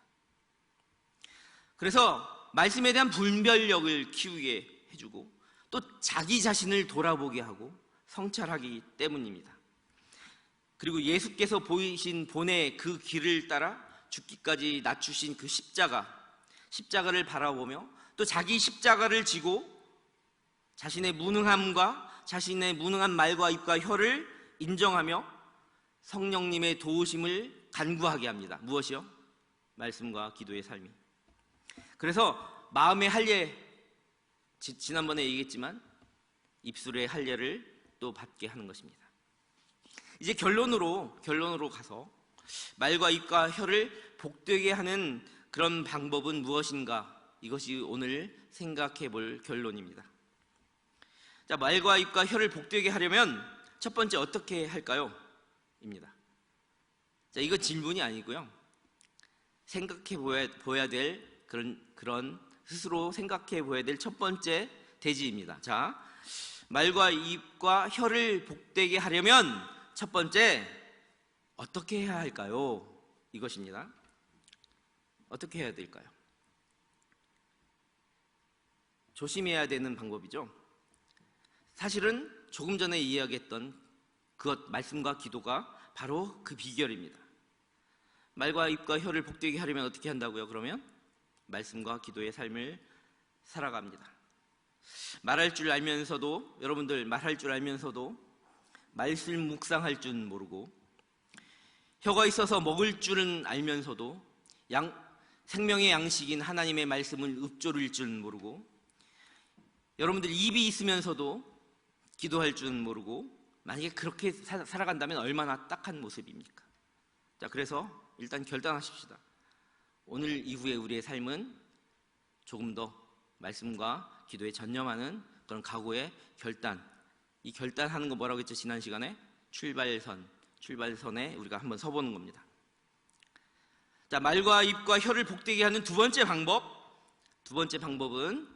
그래서 말씀에 대한 분별력을 키우게 해주고 또 자기 자신을 돌아보게 하고 성찰하기 때문입니다. 그리고 예수께서 보이신 본의 그 길을 따라 죽기까지 낮추신 그 십자가를 바라보며 또 자기 십자가를 지고 자신의 무능함과 자신의 무능한 말과 입과 혀를 인정하며 성령님의 도우심을 간구하게 합니다. 무엇이요? 말씀과 기도의 삶이. 그래서 마음의 할례, 지난번에 얘기했지만 입술의 할례를 또 받게 하는 것입니다. 이제 결론으로 가서 말과 입과 혀를 복되게 하는 그런 방법은 무엇인가? 이것이 오늘 생각해 볼 결론입니다. 자, 말과 입과 혀를 복되게 하려면 첫 번째 어떻게 할까요? 입니다. 자, 이거 질문이 아니고요. 생각해 보아야 될 그런 스스로 생각해 보아야 될 첫 번째 대지입니다. 자, 말과 입과 혀를 복되게 하려면 첫 번째 어떻게 해야 할까요? 이것입니다. 어떻게 해야 될까요? 조심해야 되는 방법이죠. 사실은 조금 전에 이야기했던 그것, 말씀과 기도가 바로 그 비결입니다. 말과 입과 혀를 복되게 하려면 어떻게 한다고요? 그러면 말씀과 기도의 삶을 살아갑니다. 말할 줄 알면서도, 여러분들 말할 줄 알면서도 말씀 묵상할 줄 모르고, 혀가 있어서 먹을 줄은 알면서도 생명의 양식인 하나님의 말씀을 읊조릴 줄 모르고, 여러분들 입이 있으면서도 기도할 줄 모르고, 만약에 그렇게 살아간다면 얼마나 딱한 모습입니까? 자, 그래서 일단 결단하십시다. 오늘 이후에 우리의 삶은 조금 더 말씀과 기도에 전념하는 그런 각오의 결단. 이 결단하는 거 뭐라고 했죠? 지난 시간에 출발선에 우리가 한번 서보는 겁니다. 자, 말과 입과 혀를 복되게 하는 두 번째 방법은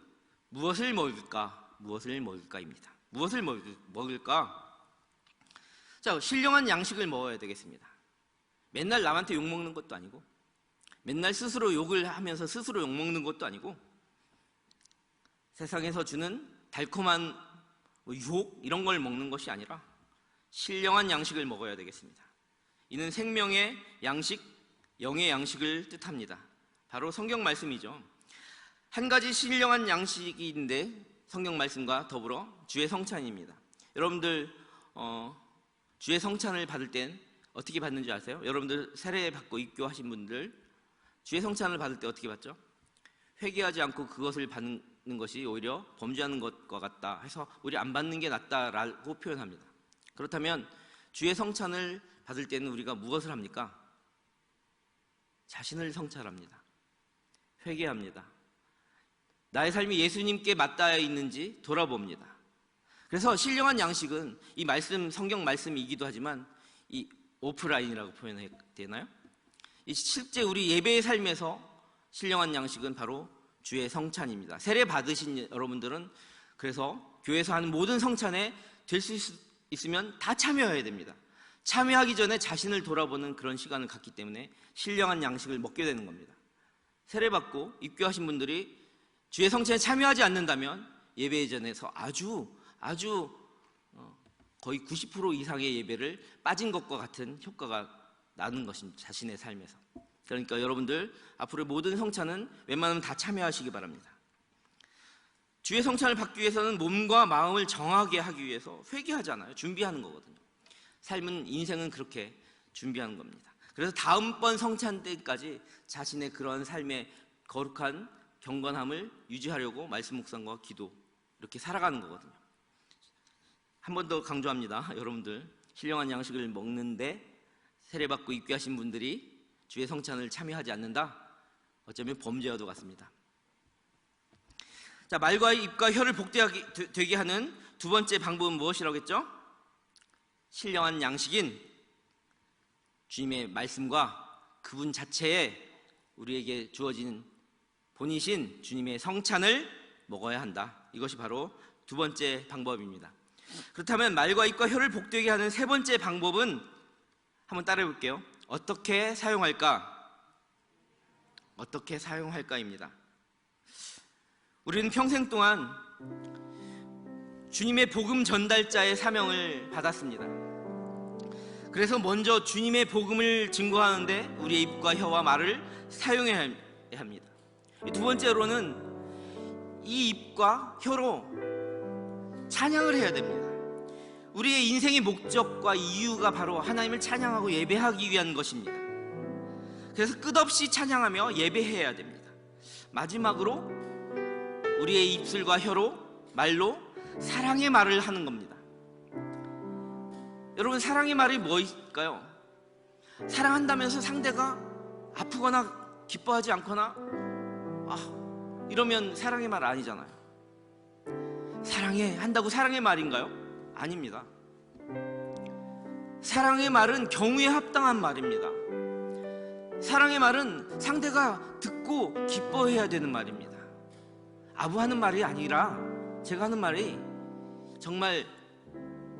무엇을 먹을까입니다. 무엇을 먹을까? 자, 신령한 양식을 먹어야 되겠습니다. 맨날 남한테 욕먹는 것도 아니고, 맨날 스스로 욕을 하면서 스스로 욕먹는 것도 아니고, 세상에서 주는 달콤한 유혹 이런 걸 먹는 것이 아니라 신령한 양식을 먹어야 되겠습니다. 이는 생명의 양식, 영의 양식을 뜻합니다. 바로 성경 말씀이죠. 한 가지 신령한 양식인데 성경 말씀과 더불어 주의 성찬입니다. 여러분들 주의 성찬을 받을 땐 어떻게 받는지 아세요? 여러분들 세례 받고 입교하신 분들 주의 성찬을 받을 때 어떻게 받죠? 회개하지 않고 그것을 받는 것이 오히려 범죄하는 것과 같다 해서 우리 안 받는 게 낫다라고 표현합니다. 그렇다면 주의 성찬을 받을 때는 우리가 무엇을 합니까? 자신을 성찰합니다. 회개합니다. 나의 삶이 예수님께 맞닿아 있는지 돌아봅니다. 그래서 신령한 양식은 이 말씀, 성경 말씀이기도 하지만 이 오프라인이라고 표현해야 되나요? 실제 우리 예배의 삶에서 신령한 양식은 바로 주의 성찬입니다. 세례 받으신 여러분들은 그래서 교회에서 하는 모든 성찬에 될 수 있으면 다 참여해야 됩니다. 참여하기 전에 자신을 돌아보는 그런 시간을 갖기 때문에 신령한 양식을 먹게 되는 겁니다. 세례받고 입교하신 분들이 주의 성찬에 참여하지 않는다면 예배 전에서 아주 거의 90% 이상의 예배를 빠진 것과 같은 효과가 나는 것입니다. 자신의 삶에서. 그러니까 여러분들 앞으로 모든 성찬은 웬만하면 다 참여하시기 바랍니다. 주의 성찬을 받기 위해서는 몸과 마음을 정하게 하기 위해서 회개하잖아요. 준비하는 거거든요. 삶은, 인생은 그렇게 준비하는 겁니다. 그래서 다음번 성찬 때까지 자신의 그러한 삶의 거룩한 경건함을 유지하려고 말씀 묵상과 기도, 이렇게 살아가는 거거든요. 한 번 더 강조합니다. 여러분들 신령한 양식을 먹는데 세례받고 입교하신 분들이 주의 성찬을 참여하지 않는다? 어쩌면 범죄와도 같습니다. 자, 말과 입과 혀를 복되게 하는 두 번째 방법은 무엇이라고 했죠? 신령한 양식인 주님의 말씀과 그분 자체에 우리에게 주어진 본이신 주님의 성찬을 먹어야 한다. 이것이 바로 두 번째 방법입니다. 그렇다면 말과 입과 혀를 복되게 하는 세 번째 방법은 한번 따라해 볼게요. 어떻게 사용할까? 어떻게 사용할까입니다. 우리는 평생 동안 주님의 복음 전달자의 사명을 받았습니다. 그래서 먼저 주님의 복음을 증거하는데 우리의 입과 혀와 말을 사용해야 합니다. 두 번째로는 이 입과 혀로 찬양을 해야 됩니다. 우리의 인생의 목적과 이유가 바로 하나님을 찬양하고 예배하기 위한 것입니다. 그래서 끝없이 찬양하며 예배해야 됩니다. 마지막으로 우리의 입술과 혀로, 말로 사랑의 말을 하는 겁니다. 여러분, 사랑의 말이 뭐일까요? 사랑한다면서 상대가 아프거나 기뻐하지 않거나 이러면 사랑의 말 아니잖아요. 사랑해 한다고 사랑의 말인가요? 아닙니다. 사랑의 말은 경우에 합당한 말입니다. 사랑의 말은 상대가 듣고 기뻐해야 되는 말입니다. 아부하는 말이 아니라 제가 하는 말이 정말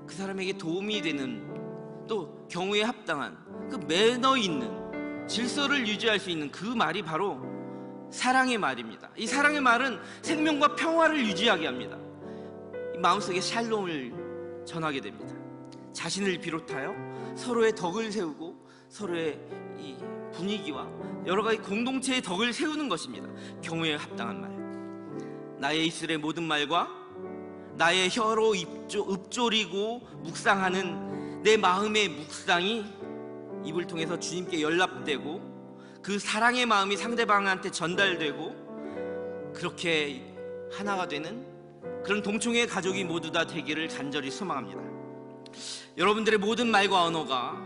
그 사람에게 도움이 되는, 또 경우에 합당한, 그 매너 있는, 질서를 유지할 수 있는 그 말이 바로 사랑의 말입니다. 이 사랑의 말은 생명과 평화를 유지하게 합니다. 이 마음속에 샬롬을 전하게 됩니다. 자신을 비롯하여 서로의 덕을 세우고 서로의 이 분위기와 여러 가지 공동체의 덕을 세우는 것입니다. 경우에 합당한 말. 나의 입술의 모든 말과 나의 혀로 읊조리고 묵상하는 내 마음의 묵상이 입을 통해서 주님께 연락되고 그 사랑의 마음이 상대방한테 전달되고 그렇게 하나가 되는 그런 동충의 가족이 모두 다 되기를 간절히 소망합니다. 여러분들의 모든 말과 언어가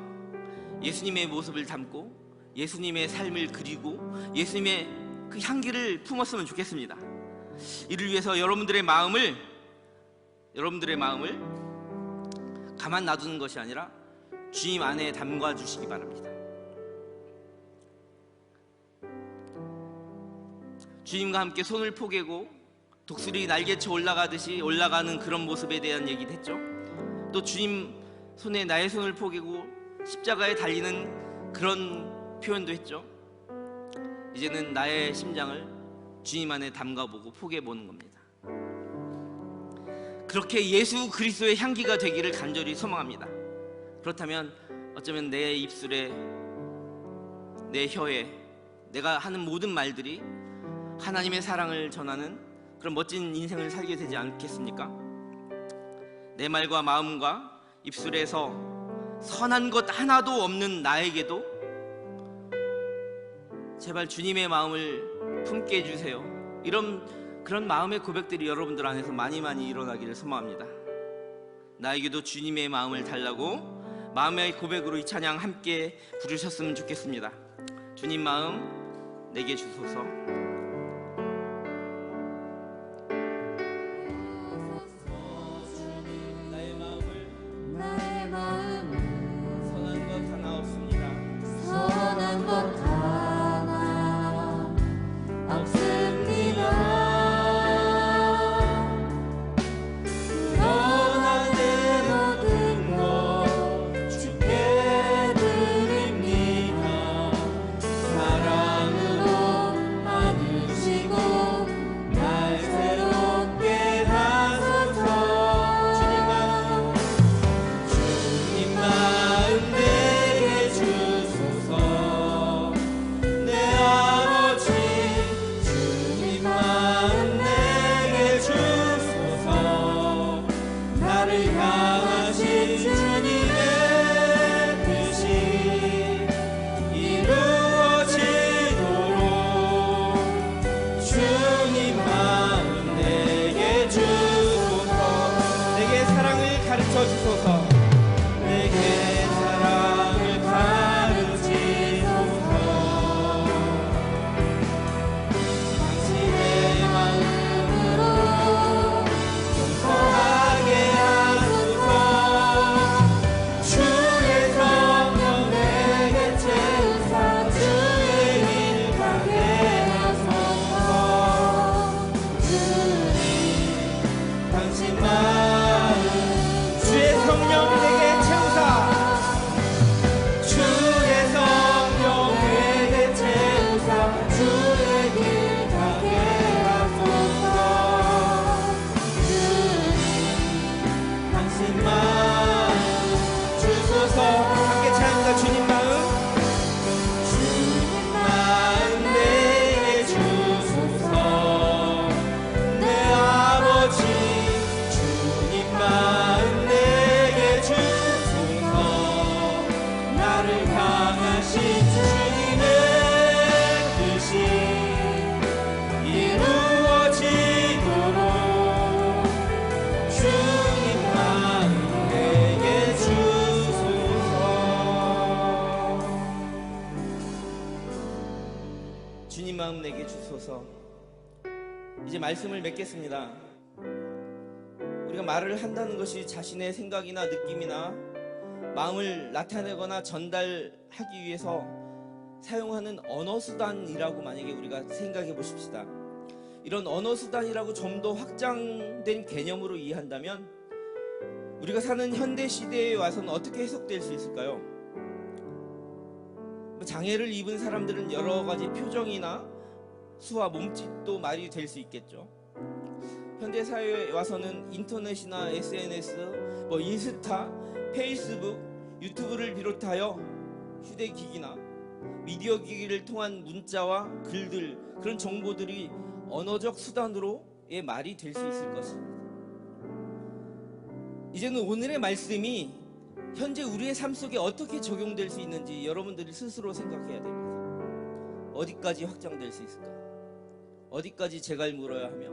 예수님의 모습을 담고 예수님의 삶을 그리고 예수님의 그 향기를 품었으면 좋겠습니다. 이를 위해서 여러분들의 마음을 가만 놔두는 것이 아니라 주님 안에 담가 주시기 바랍니다. 주님과 함께 손을 포개고 독수리 날개쳐 올라가듯이 올라가는 그런 모습에 대한 얘기도 했죠. 또 주님 손에 나의 손을 포개고 십자가에 달리는 그런 표현도 했죠. 이제는 나의 심장을 주님 안에 담가보고 포개보는 겁니다. 그렇게 예수 그리스도의 향기가 되기를 간절히 소망합니다. 그렇다면 어쩌면 내 입술에, 내 혀에, 내가 하는 모든 말들이 하나님의 사랑을 전하는 그런 멋진 인생을 살게 되지 않겠습니까? 내 말과 마음과 입술에서 선한 것 하나도 없는 나에게도 제발 주님의 마음을 품게 해주세요. 그런 마음의 고백들이 여러분들 안에서 많이 일어나기를 소망합니다. 나에게도 주님의 마음을 달라고 마음의 고백으로 이 찬양 함께 부르셨으면 좋겠습니다. 주님 마음 내게 주소서. 나의 마음을 선한 것 하나 없습니다. 선한 것 하나 없습니다. 그러나 내 모든 것 주께 주님 마음 내게 주소서. 이제 말씀을 맺겠습니다. 우리가 말을 한다는 것이 자신의 생각이나 느낌이나 마음을 나타내거나 전달하기 위해서 사용하는 언어 수단이라고 만약에 우리가 생각해 보십시다. 이런 언어 수단이라고 좀 더 확장된 개념으로 이해한다면 우리가 사는 현대 시대에 와서는 어떻게 해석될 수 있을까요? 장애를 입은 사람들은 여러 가지 표정이나 수와 몸짓도 말이 될 수 있겠죠. 현대 사회에 와서는 인터넷이나 SNS, 인스타, 페이스북, 유튜브를 비롯하여 휴대기기나 미디어 기기를 통한 문자와 글들, 그런 정보들이 언어적 수단으로의 말이 될 수 있을 것입니다. 이제는 오늘의 말씀이 현재 우리의 삶 속에 어떻게 적용될 수 있는지 여러분들이 스스로 생각해야 됩니다. 어디까지 확장될 수 있을까? 어디까지 재갈 물어야 하며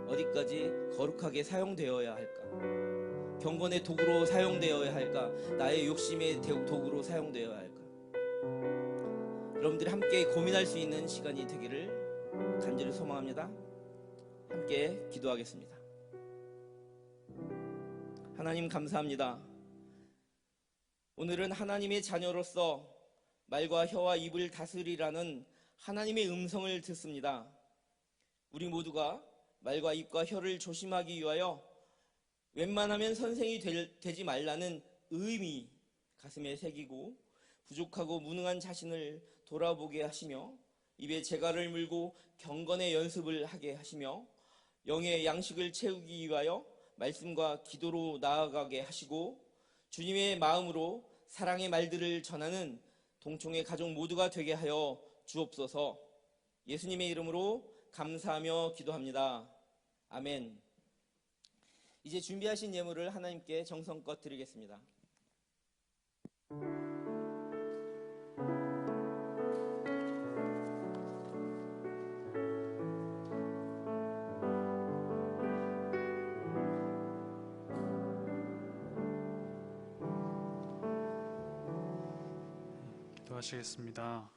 어디까지 거룩하게 사용되어야 할까? 경건의 도구로 사용되어야 할까? 나의 욕심의 도구로 사용되어야 할까? 여러분들이 함께 고민할 수 있는 시간이 되기를 간절히 소망합니다. 함께 기도하겠습니다. 하나님 감사합니다. 오늘은 하나님의 자녀로서 말과 혀와 입을 다스리라는 하나님의 음성을 듣습니다. 우리 모두가 말과 입과 혀를 조심하기 위하여 웬만하면 선생이 되지 말라는 의미 가슴에 새기고 부족하고 무능한 자신을 돌아보게 하시며 입에 재갈을 물고 경건의 연습을 하게 하시며 영의 양식을 채우기 위하여 말씀과 기도로 나아가게 하시고 주님의 마음으로 사랑의 말들을 전하는 동총의 가족 모두가 되게 하여 주옵소서. 예수님의 이름으로 감사하며 기도합니다. 아멘. 이제 준비하신 예물을 하나님께 정성껏 드리겠습니다. 기도하시겠습니다.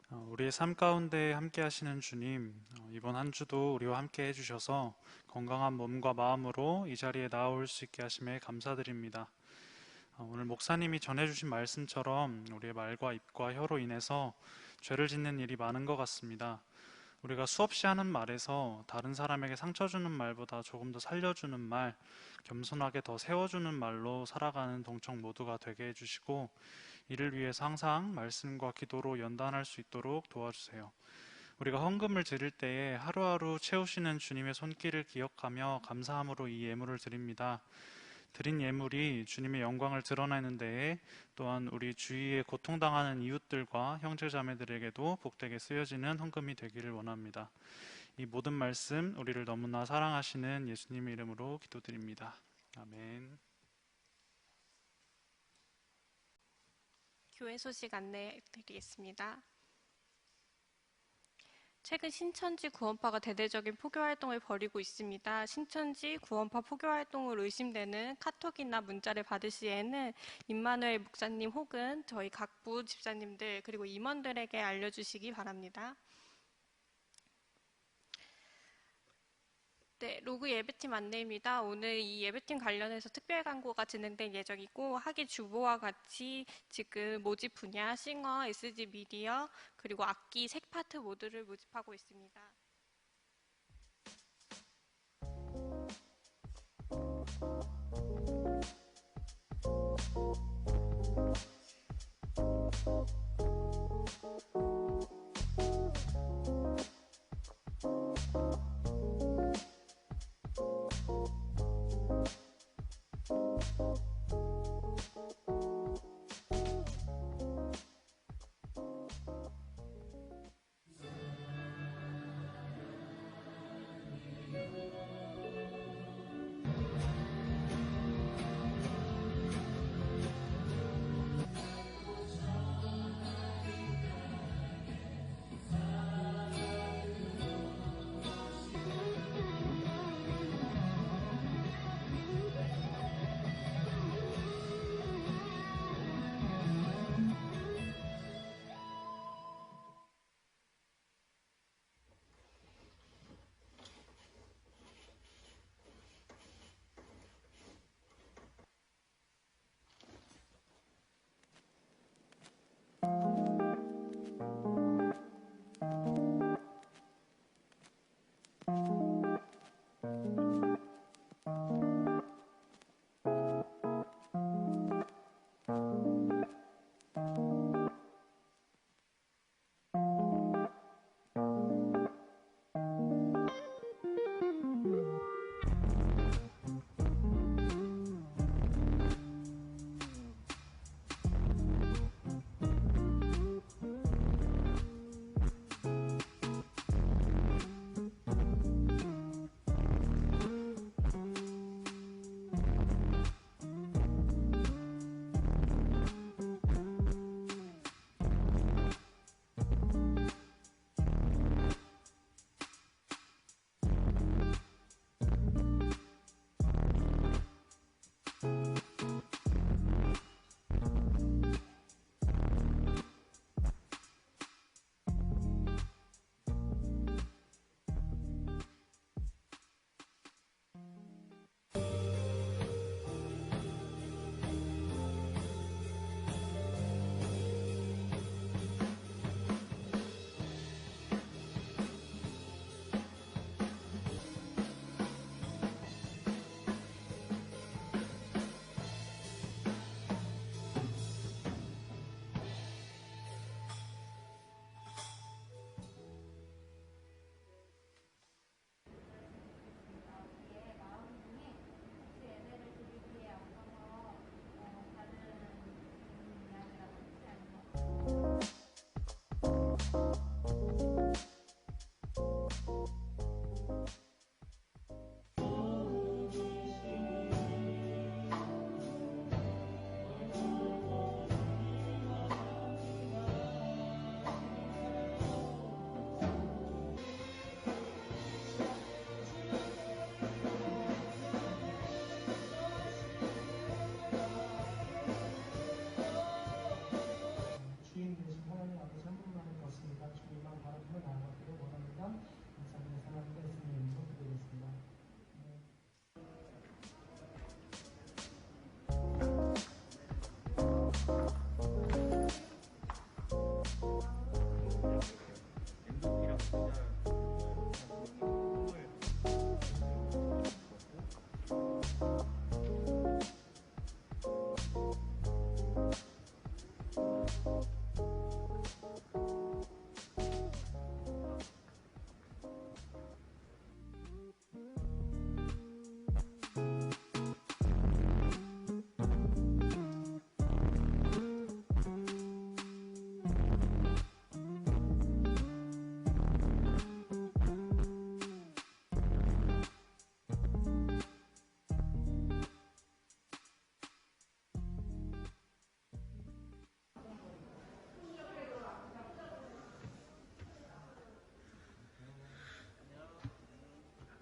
우리의 삶 가운데 함께 하시는 주님, 이번 한 주도 우리와 함께 해주셔서 건강한 몸과 마음으로 이 자리에 나아올 수 있게 하심에 감사드립니다. 오늘 목사님이 전해주신 말씀처럼 우리의 말과 입과 혀로 인해서 죄를 짓는 일이 많은 것 같습니다. 우리가 수없이 하는 말에서 다른 사람에게 상처 주는 말보다 조금 더 살려주는 말, 겸손하게 더 세워주는 말로 살아가는 동청 모두가 되게 해주시고 이를 위해서 항상 말씀과 기도로 연단할 수 있도록 도와주세요. 우리가 헌금을 드릴 때에 하루하루 채우시는 주님의 손길을 기억하며 감사함으로 이 예물을 드립니다. 드린 예물이 주님의 영광을 드러내는 데에 또한 우리 주위에 고통당하는 이웃들과 형제자매들에게도 복되게 쓰여지는 헌금이 되기를 원합니다. 이 모든 말씀 우리를 너무나 사랑하시는 예수님의 이름으로 기도드립니다. 아멘. 교회 소식 안내해 드리겠습니다. 최근 신천지 구원파가 대대적인 포교활동을 벌이고 있습니다. 신천지 구원파 포교활동을 의심되는 카톡이나 문자를 받을 시에는 임마누엘 목사님 혹은 저희 각부 집사님들 그리고 임원들에게 알려주시기 바랍니다. 네, 로그 예배팀 안내입니다. 오늘 이 예배팀 관련해서 특별 광고가 진행될 예정이고 학예 주보와 같이 지금 모집 분야, 싱어, SG 미디어, 그리고 악기 색 파트 모두를 모집하고 있습니다.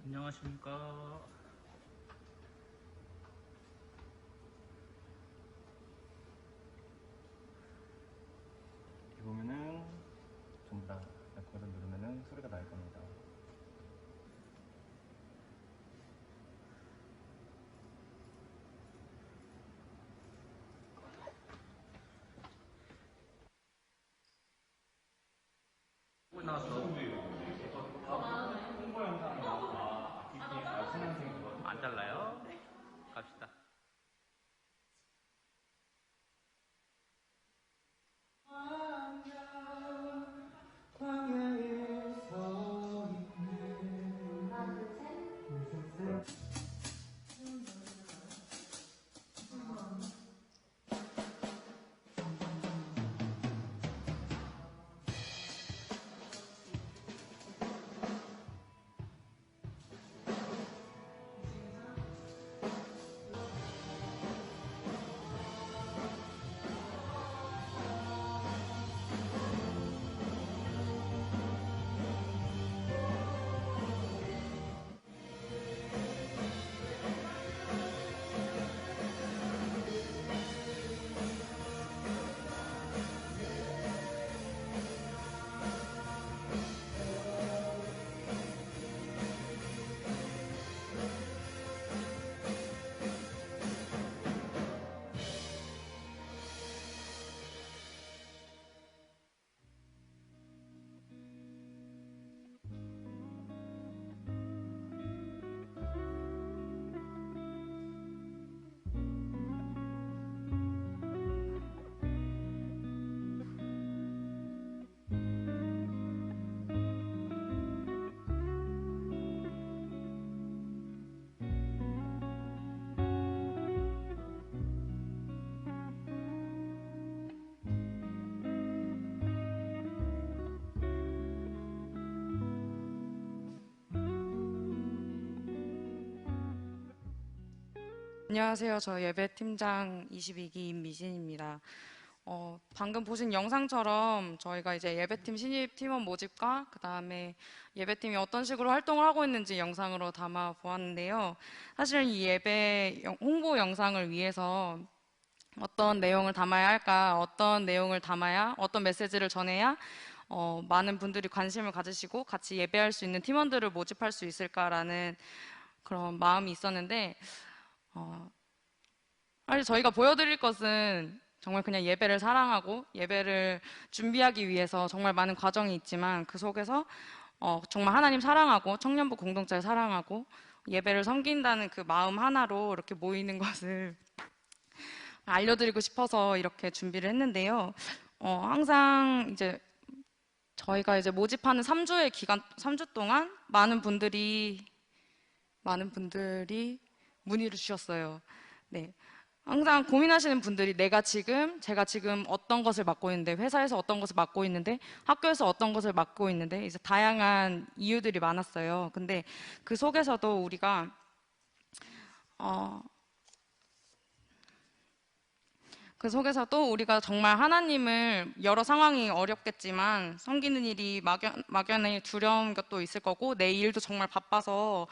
안녕하십니까. 이렇게 보면은 전부 다 레코드 누르면은 소리가 날 겁니다. 안 잘라요? 갑시다. 안녕하세요. 저 예배팀장 22기 임미진입니다. 방금 보신 영상처럼 저희가 이제 예배팀 신입 팀원 모집과 그 다음에 예배팀이 어떤 식으로 활동을 하고 있는지 영상으로 담아 보았는데요. 사실 이 예배 홍보 영상을 위해서 어떤 내용을 담아야 할까, 어떤 내용을 담아야, 어떤 메시지를 전해야 많은 분들이 관심을 가지시고 같이 예배할 수 있는 팀원들을 모집할 수 있을까라는 그런 마음이 있었는데 사실 저희가 보여드릴 것은 정말 그냥 예배를 사랑하고 예배를 준비하기 위해서 정말 많은 과정이 있지만 그 속에서 정말 하나님 사랑하고 청년부 공동체를 사랑하고 예배를 섬긴다는 그 마음 하나로 이렇게 모이는 것을 알려드리고 싶어서 이렇게 준비를 했는데요. 항상 이제 저희가 이제 모집하는 3주의 기간, 3주 동안 많은 분들이 문의를 주셨어요. 네. 항상 고민하시는 분들이 제가 지금 어떤 것을 맡고 있는데, 회사에서 어떤 것을 맡고 있는데, 학교에서 어떤 것을 맡고 있는데, 이제 다양한 이유들이 많았어요. 근데 그 속에서도 우리가, 정말 하나님을 여러 상황이 어렵겠지만 섬기는 일이 막연히 두려운 것도 있을 거고, 내 일도 정말 바빠서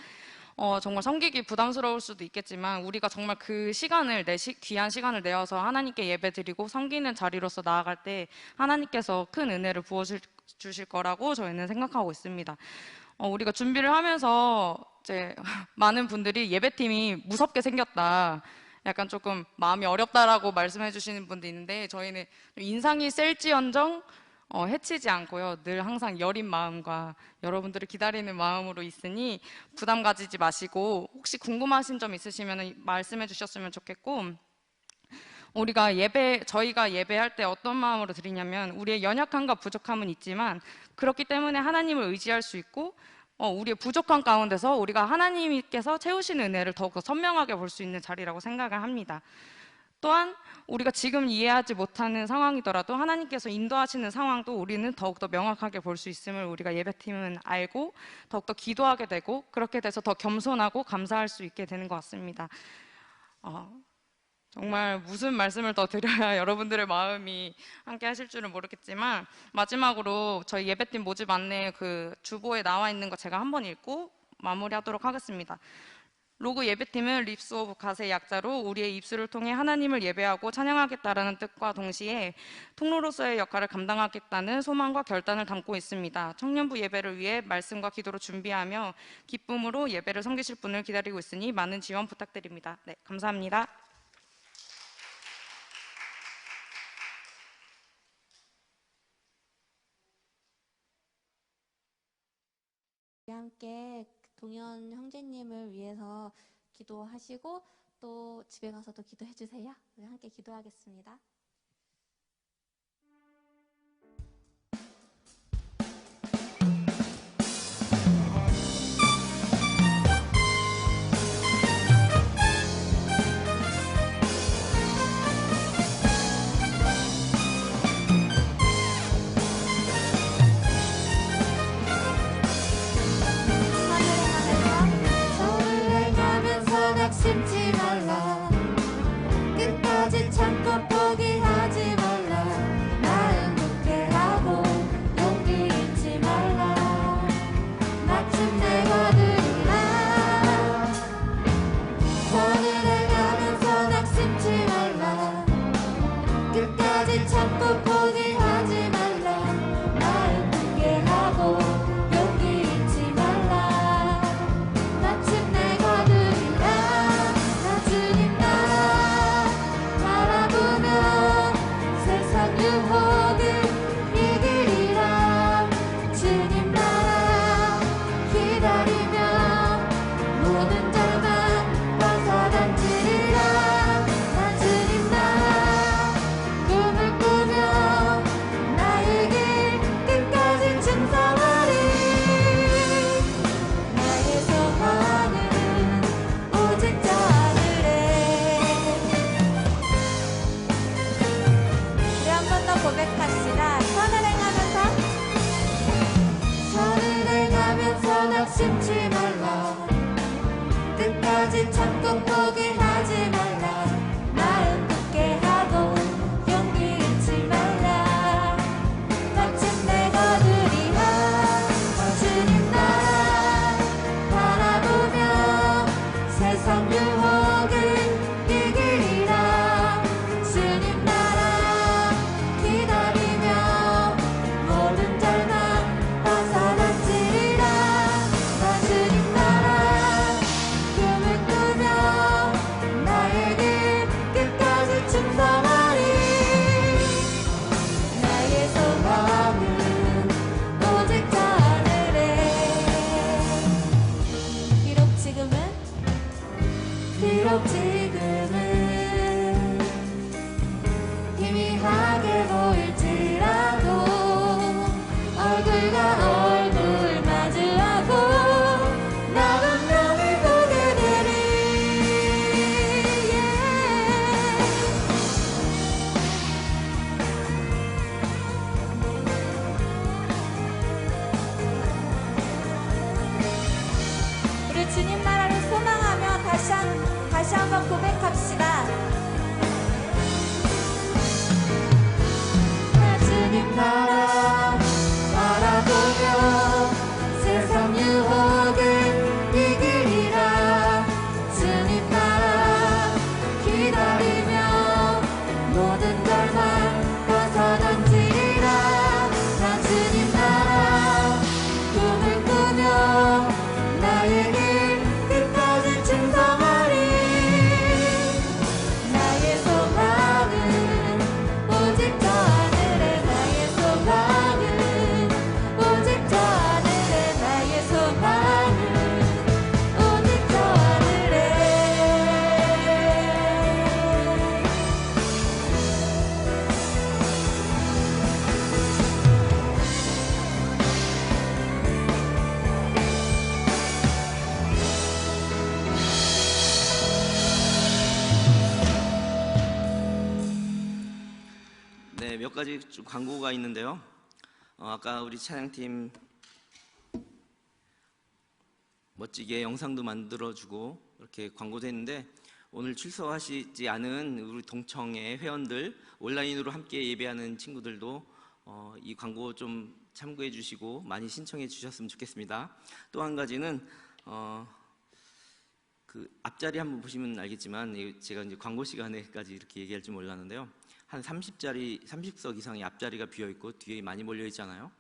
정말 섬기기 부담스러울 수도 있겠지만 우리가 정말 그 시간을 귀한 시간을 내어서 하나님께 예배드리고 섬기는 자리로서 나아갈 때 하나님께서 큰 은혜를 부어주실 거라고 저희는 생각하고 있습니다. 우리가 준비를 하면서 이제 많은 분들이 예배팀이 무섭게 생겼다, 약간 조금 마음이 어렵다라고 말씀해 주시는 분도 있는데 저희는 인상이 셀지언정 해치지 않고요. 늘 항상 여린 마음과 여러분들을 기다리는 마음으로 있으니 부담 가지지 마시고 혹시 궁금하신 점 있으시면 말씀해 주셨으면 좋겠고, 저희가 예배할 때 어떤 마음으로 드리냐면, 우리의 연약함과 부족함은 있지만 그렇기 때문에 하나님을 의지할 수 있고, 우리의 부족한 가운데서 우리가 하나님께서 채우시는 은혜를 더욱더 선명하게 볼 수 있는 자리라고 생각을 합니다. 또한 우리가 지금 이해하지 못하는 상황이더라도 하나님께서 인도하시는 상황도 우리는 더욱더 명확하게 볼 수 있음을 우리가 예배팀은 알고 더욱더 기도하게 되고, 그렇게 돼서 더 겸손하고 감사할 수 있게 되는 것 같습니다. 정말 무슨 말씀을 더 드려야 여러분들의 마음이 함께 하실 줄은 모르겠지만, 마지막으로 저희 예배팀 모집 안내 그 주보에 나와 있는 거 제가 한번 읽고 마무리하도록 하겠습니다. 로그 예배팀은 립스 오브 갓의 약자로 우리의 입술을 통해 하나님을 예배하고 찬양하겠다라는 뜻과 동시에 통로로서의 역할을 감당하겠다는 소망과 결단을 담고 있습니다. 청년부 예배를 위해 말씀과 기도로 준비하며 기쁨으로 예배를 섬기실 분을 기다리고 있으니 많은 지원 부탁드립니다. 네, 감사합니다. 함께 동현 형제님을 위해서 기도하시고 또 집에 가서도 기도해 주세요. 우리 함께 기도하겠습니다. 심지 말라. 끝까지 참고 포기하지 말라. 마음 굳게 하고 용기 잃지 말라. 마침내 거두리라. 선을 행하면서 낙심치 말라. 끝까지 참고 포기하지 말라. 마음 굳게 하고 용기 잃지 말라. 마침내 거두리라. 주님 나라 바라보며 세상 유혹을 이기리라. 주님 나라 기다리며 모든 절망 벗어던지리라. 나 주님 나라 꿈을 꾸며 나의 길 끝까지 충성하리. 나의 소망은 오직 저 우리 한 번 더 고백합시다. 선을 행하면서 낙심치 말라. 끝까지 참고 포기하지 말라. 마음 굳게 하고 용기 잃지 말라. 마침내 거두리라. 주님 나라 바라보며 세상 유혹을 이기리라. 주님 나라 기다리며 모든 절망 벗어던지리라. 나 주님 나라 꿈을 꾸며 나의 길 끝까지 충성하리. 나의 소망은 오직 저 하늘에. 비록 지금은 희미하게 보일지라도 얼굴과 얼굴 마주하고 나 운명을 보게 되리. 우리 주님 나라를 소망하며 다시 한번 고백합시다. 나 주님 나라 바라보며 세상 유혹을 이기리라. 주님 나라 기다리며 모든 절망 벗어던지리라. 나 주님 나라 꿈을 꾸며 나의 길 끝까지 충성하리. 나의 소망은 오직 저 하늘에. 나의 소망은 몇 가지 좀 광고가 있는데요. 아까 우리 찬양팀 멋지게 영상도 만들어주고 이렇게 광고도 했는데, 오늘 출석하시지 않은 우리 동청의 회원들, 온라인으로 함께 예배하는 친구들도 이 광고 좀 참고해 주시고 많이 신청해 주셨으면 좋겠습니다. 또 한 가지는 그 앞자리 한번 보시면 알겠지만, 제가 이제 광고 시간에까지 이렇게 얘기할 줄 몰랐는데요. 한 30석 이상의 앞자리가 비어 있고 뒤에 많이 몰려 있잖아요.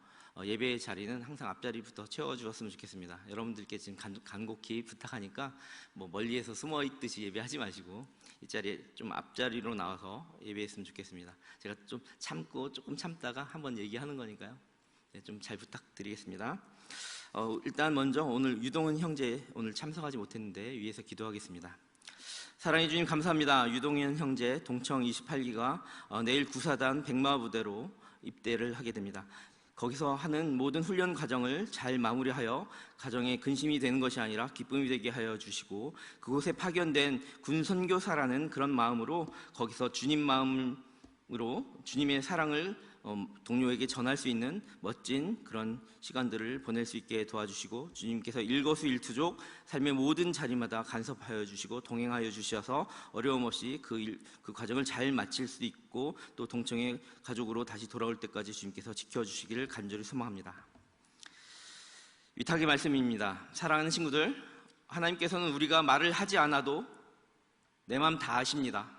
예배 자리는 항상 앞자리부터 채워주었으면 좋겠습니다. 여러분들께 지금 간곡히 부탁하니까 뭐 멀리에서 숨어 있듯이 예배하지 마시고 이 자리에 좀 앞자리로 나와서 예배했으면 좋겠습니다. 제가 좀 조금 참다가 한번 얘기하는 거니까요. 네, 좀 잘 부탁드리겠습니다. 일단 먼저 오늘 유동은 형제 오늘 참석하지 못했는데 위에서 기도하겠습니다. 사랑해 주님 감사합니다. 유동현 형제 동청 28기가 내일 구사단 백마부대로 입대를 하게 됩니다. 거기서 하는 모든 훈련 과정을 잘 마무리하여 가정에 근심이 되는 것이 아니라 기쁨이 되게 하여 주시고, 그곳에 파견된 군 선교사라는 그런 마음으로 거기서 주님 마음으로 주님의 사랑을 동료에게 전할 수 있는 멋진 그런 시간들을 보낼 수 있게 도와주시고, 주님께서 일거수일투족 삶의 모든 자리마다 간섭하여 주시고 동행하여 주셔서 어려움 없이 그 과정을 잘 마칠 수 있고, 또 동청의 가족으로 다시 돌아올 때까지 주님께서 지켜주시기를 간절히 소망합니다. 위탁의 말씀입니다. 사랑하는 친구들, 하나님께서는 우리가 말을 하지 않아도 내 마음 다 아십니다.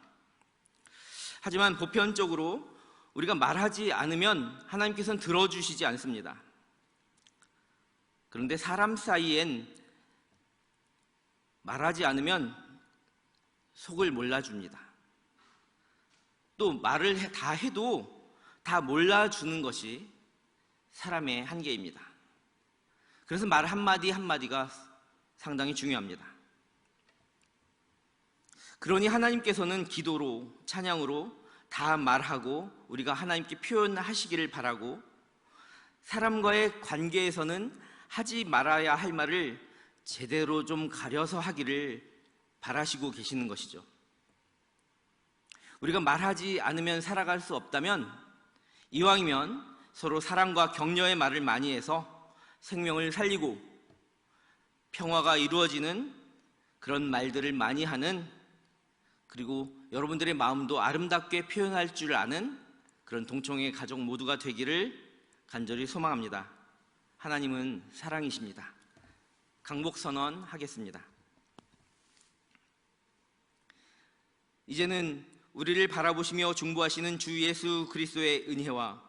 하지만 보편적으로 우리가 말하지 않으면 하나님께서는 들어주시지 않습니다. 그런데 사람 사이엔 말하지 않으면 속을 몰라줍니다. 또 말을 다 해도 다 몰라주는 것이 사람의 한계입니다. 그래서 말 한마디 한마디가 상당히 중요합니다. 그러니 하나님께서는 기도로, 찬양으로 다 말하고 우리가 하나님께 표현하시기를 바라고, 사람과의 관계에서는 하지 말아야 할 말을 제대로 좀 가려서 하기를 바라시고 계시는 것이죠. 우리가 말하지 않으면 살아갈 수 없다면 이왕이면 서로 사랑과 격려의 말을 많이 해서 생명을 살리고 평화가 이루어지는 그런 말들을 많이 하는, 그리고 여러분들의 마음도 아름답게 표현할 줄 아는 그런 동청의 가족 모두가 되기를 간절히 소망합니다. 하나님은 사랑이십니다. 강복 선언하겠습니다. 이제는 우리를 바라보시며 중보하시는 주 예수 그리스도의 은혜와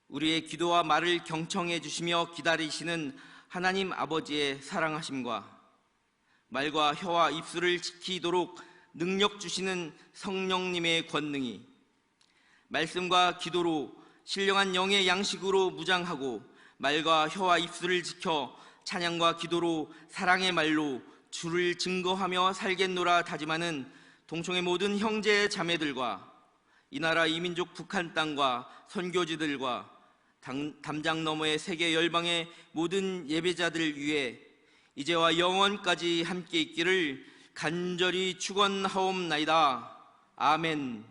우리의 기도와 말을 경청해 주시며 기다리시는 하나님 아버지의 사랑하심과 말과 혀와 입술을 지키도록 능력 주시는 성령님의 권능이 말씀과 기도로 신령한 영의 양식으로 무장하고 말과 혀와 입술을 지켜 찬양과 기도로 사랑의 말로 주를 증거하며 살겠노라 다짐하는 동청의 모든 형제 자매들과 이 나라 이민족 북한 땅과 선교지들과 담장 너머의 세계 열방의 모든 예배자들 위해 이제와 영원까지 함께 있기를 간절히 축원하옵나이다. 아멘.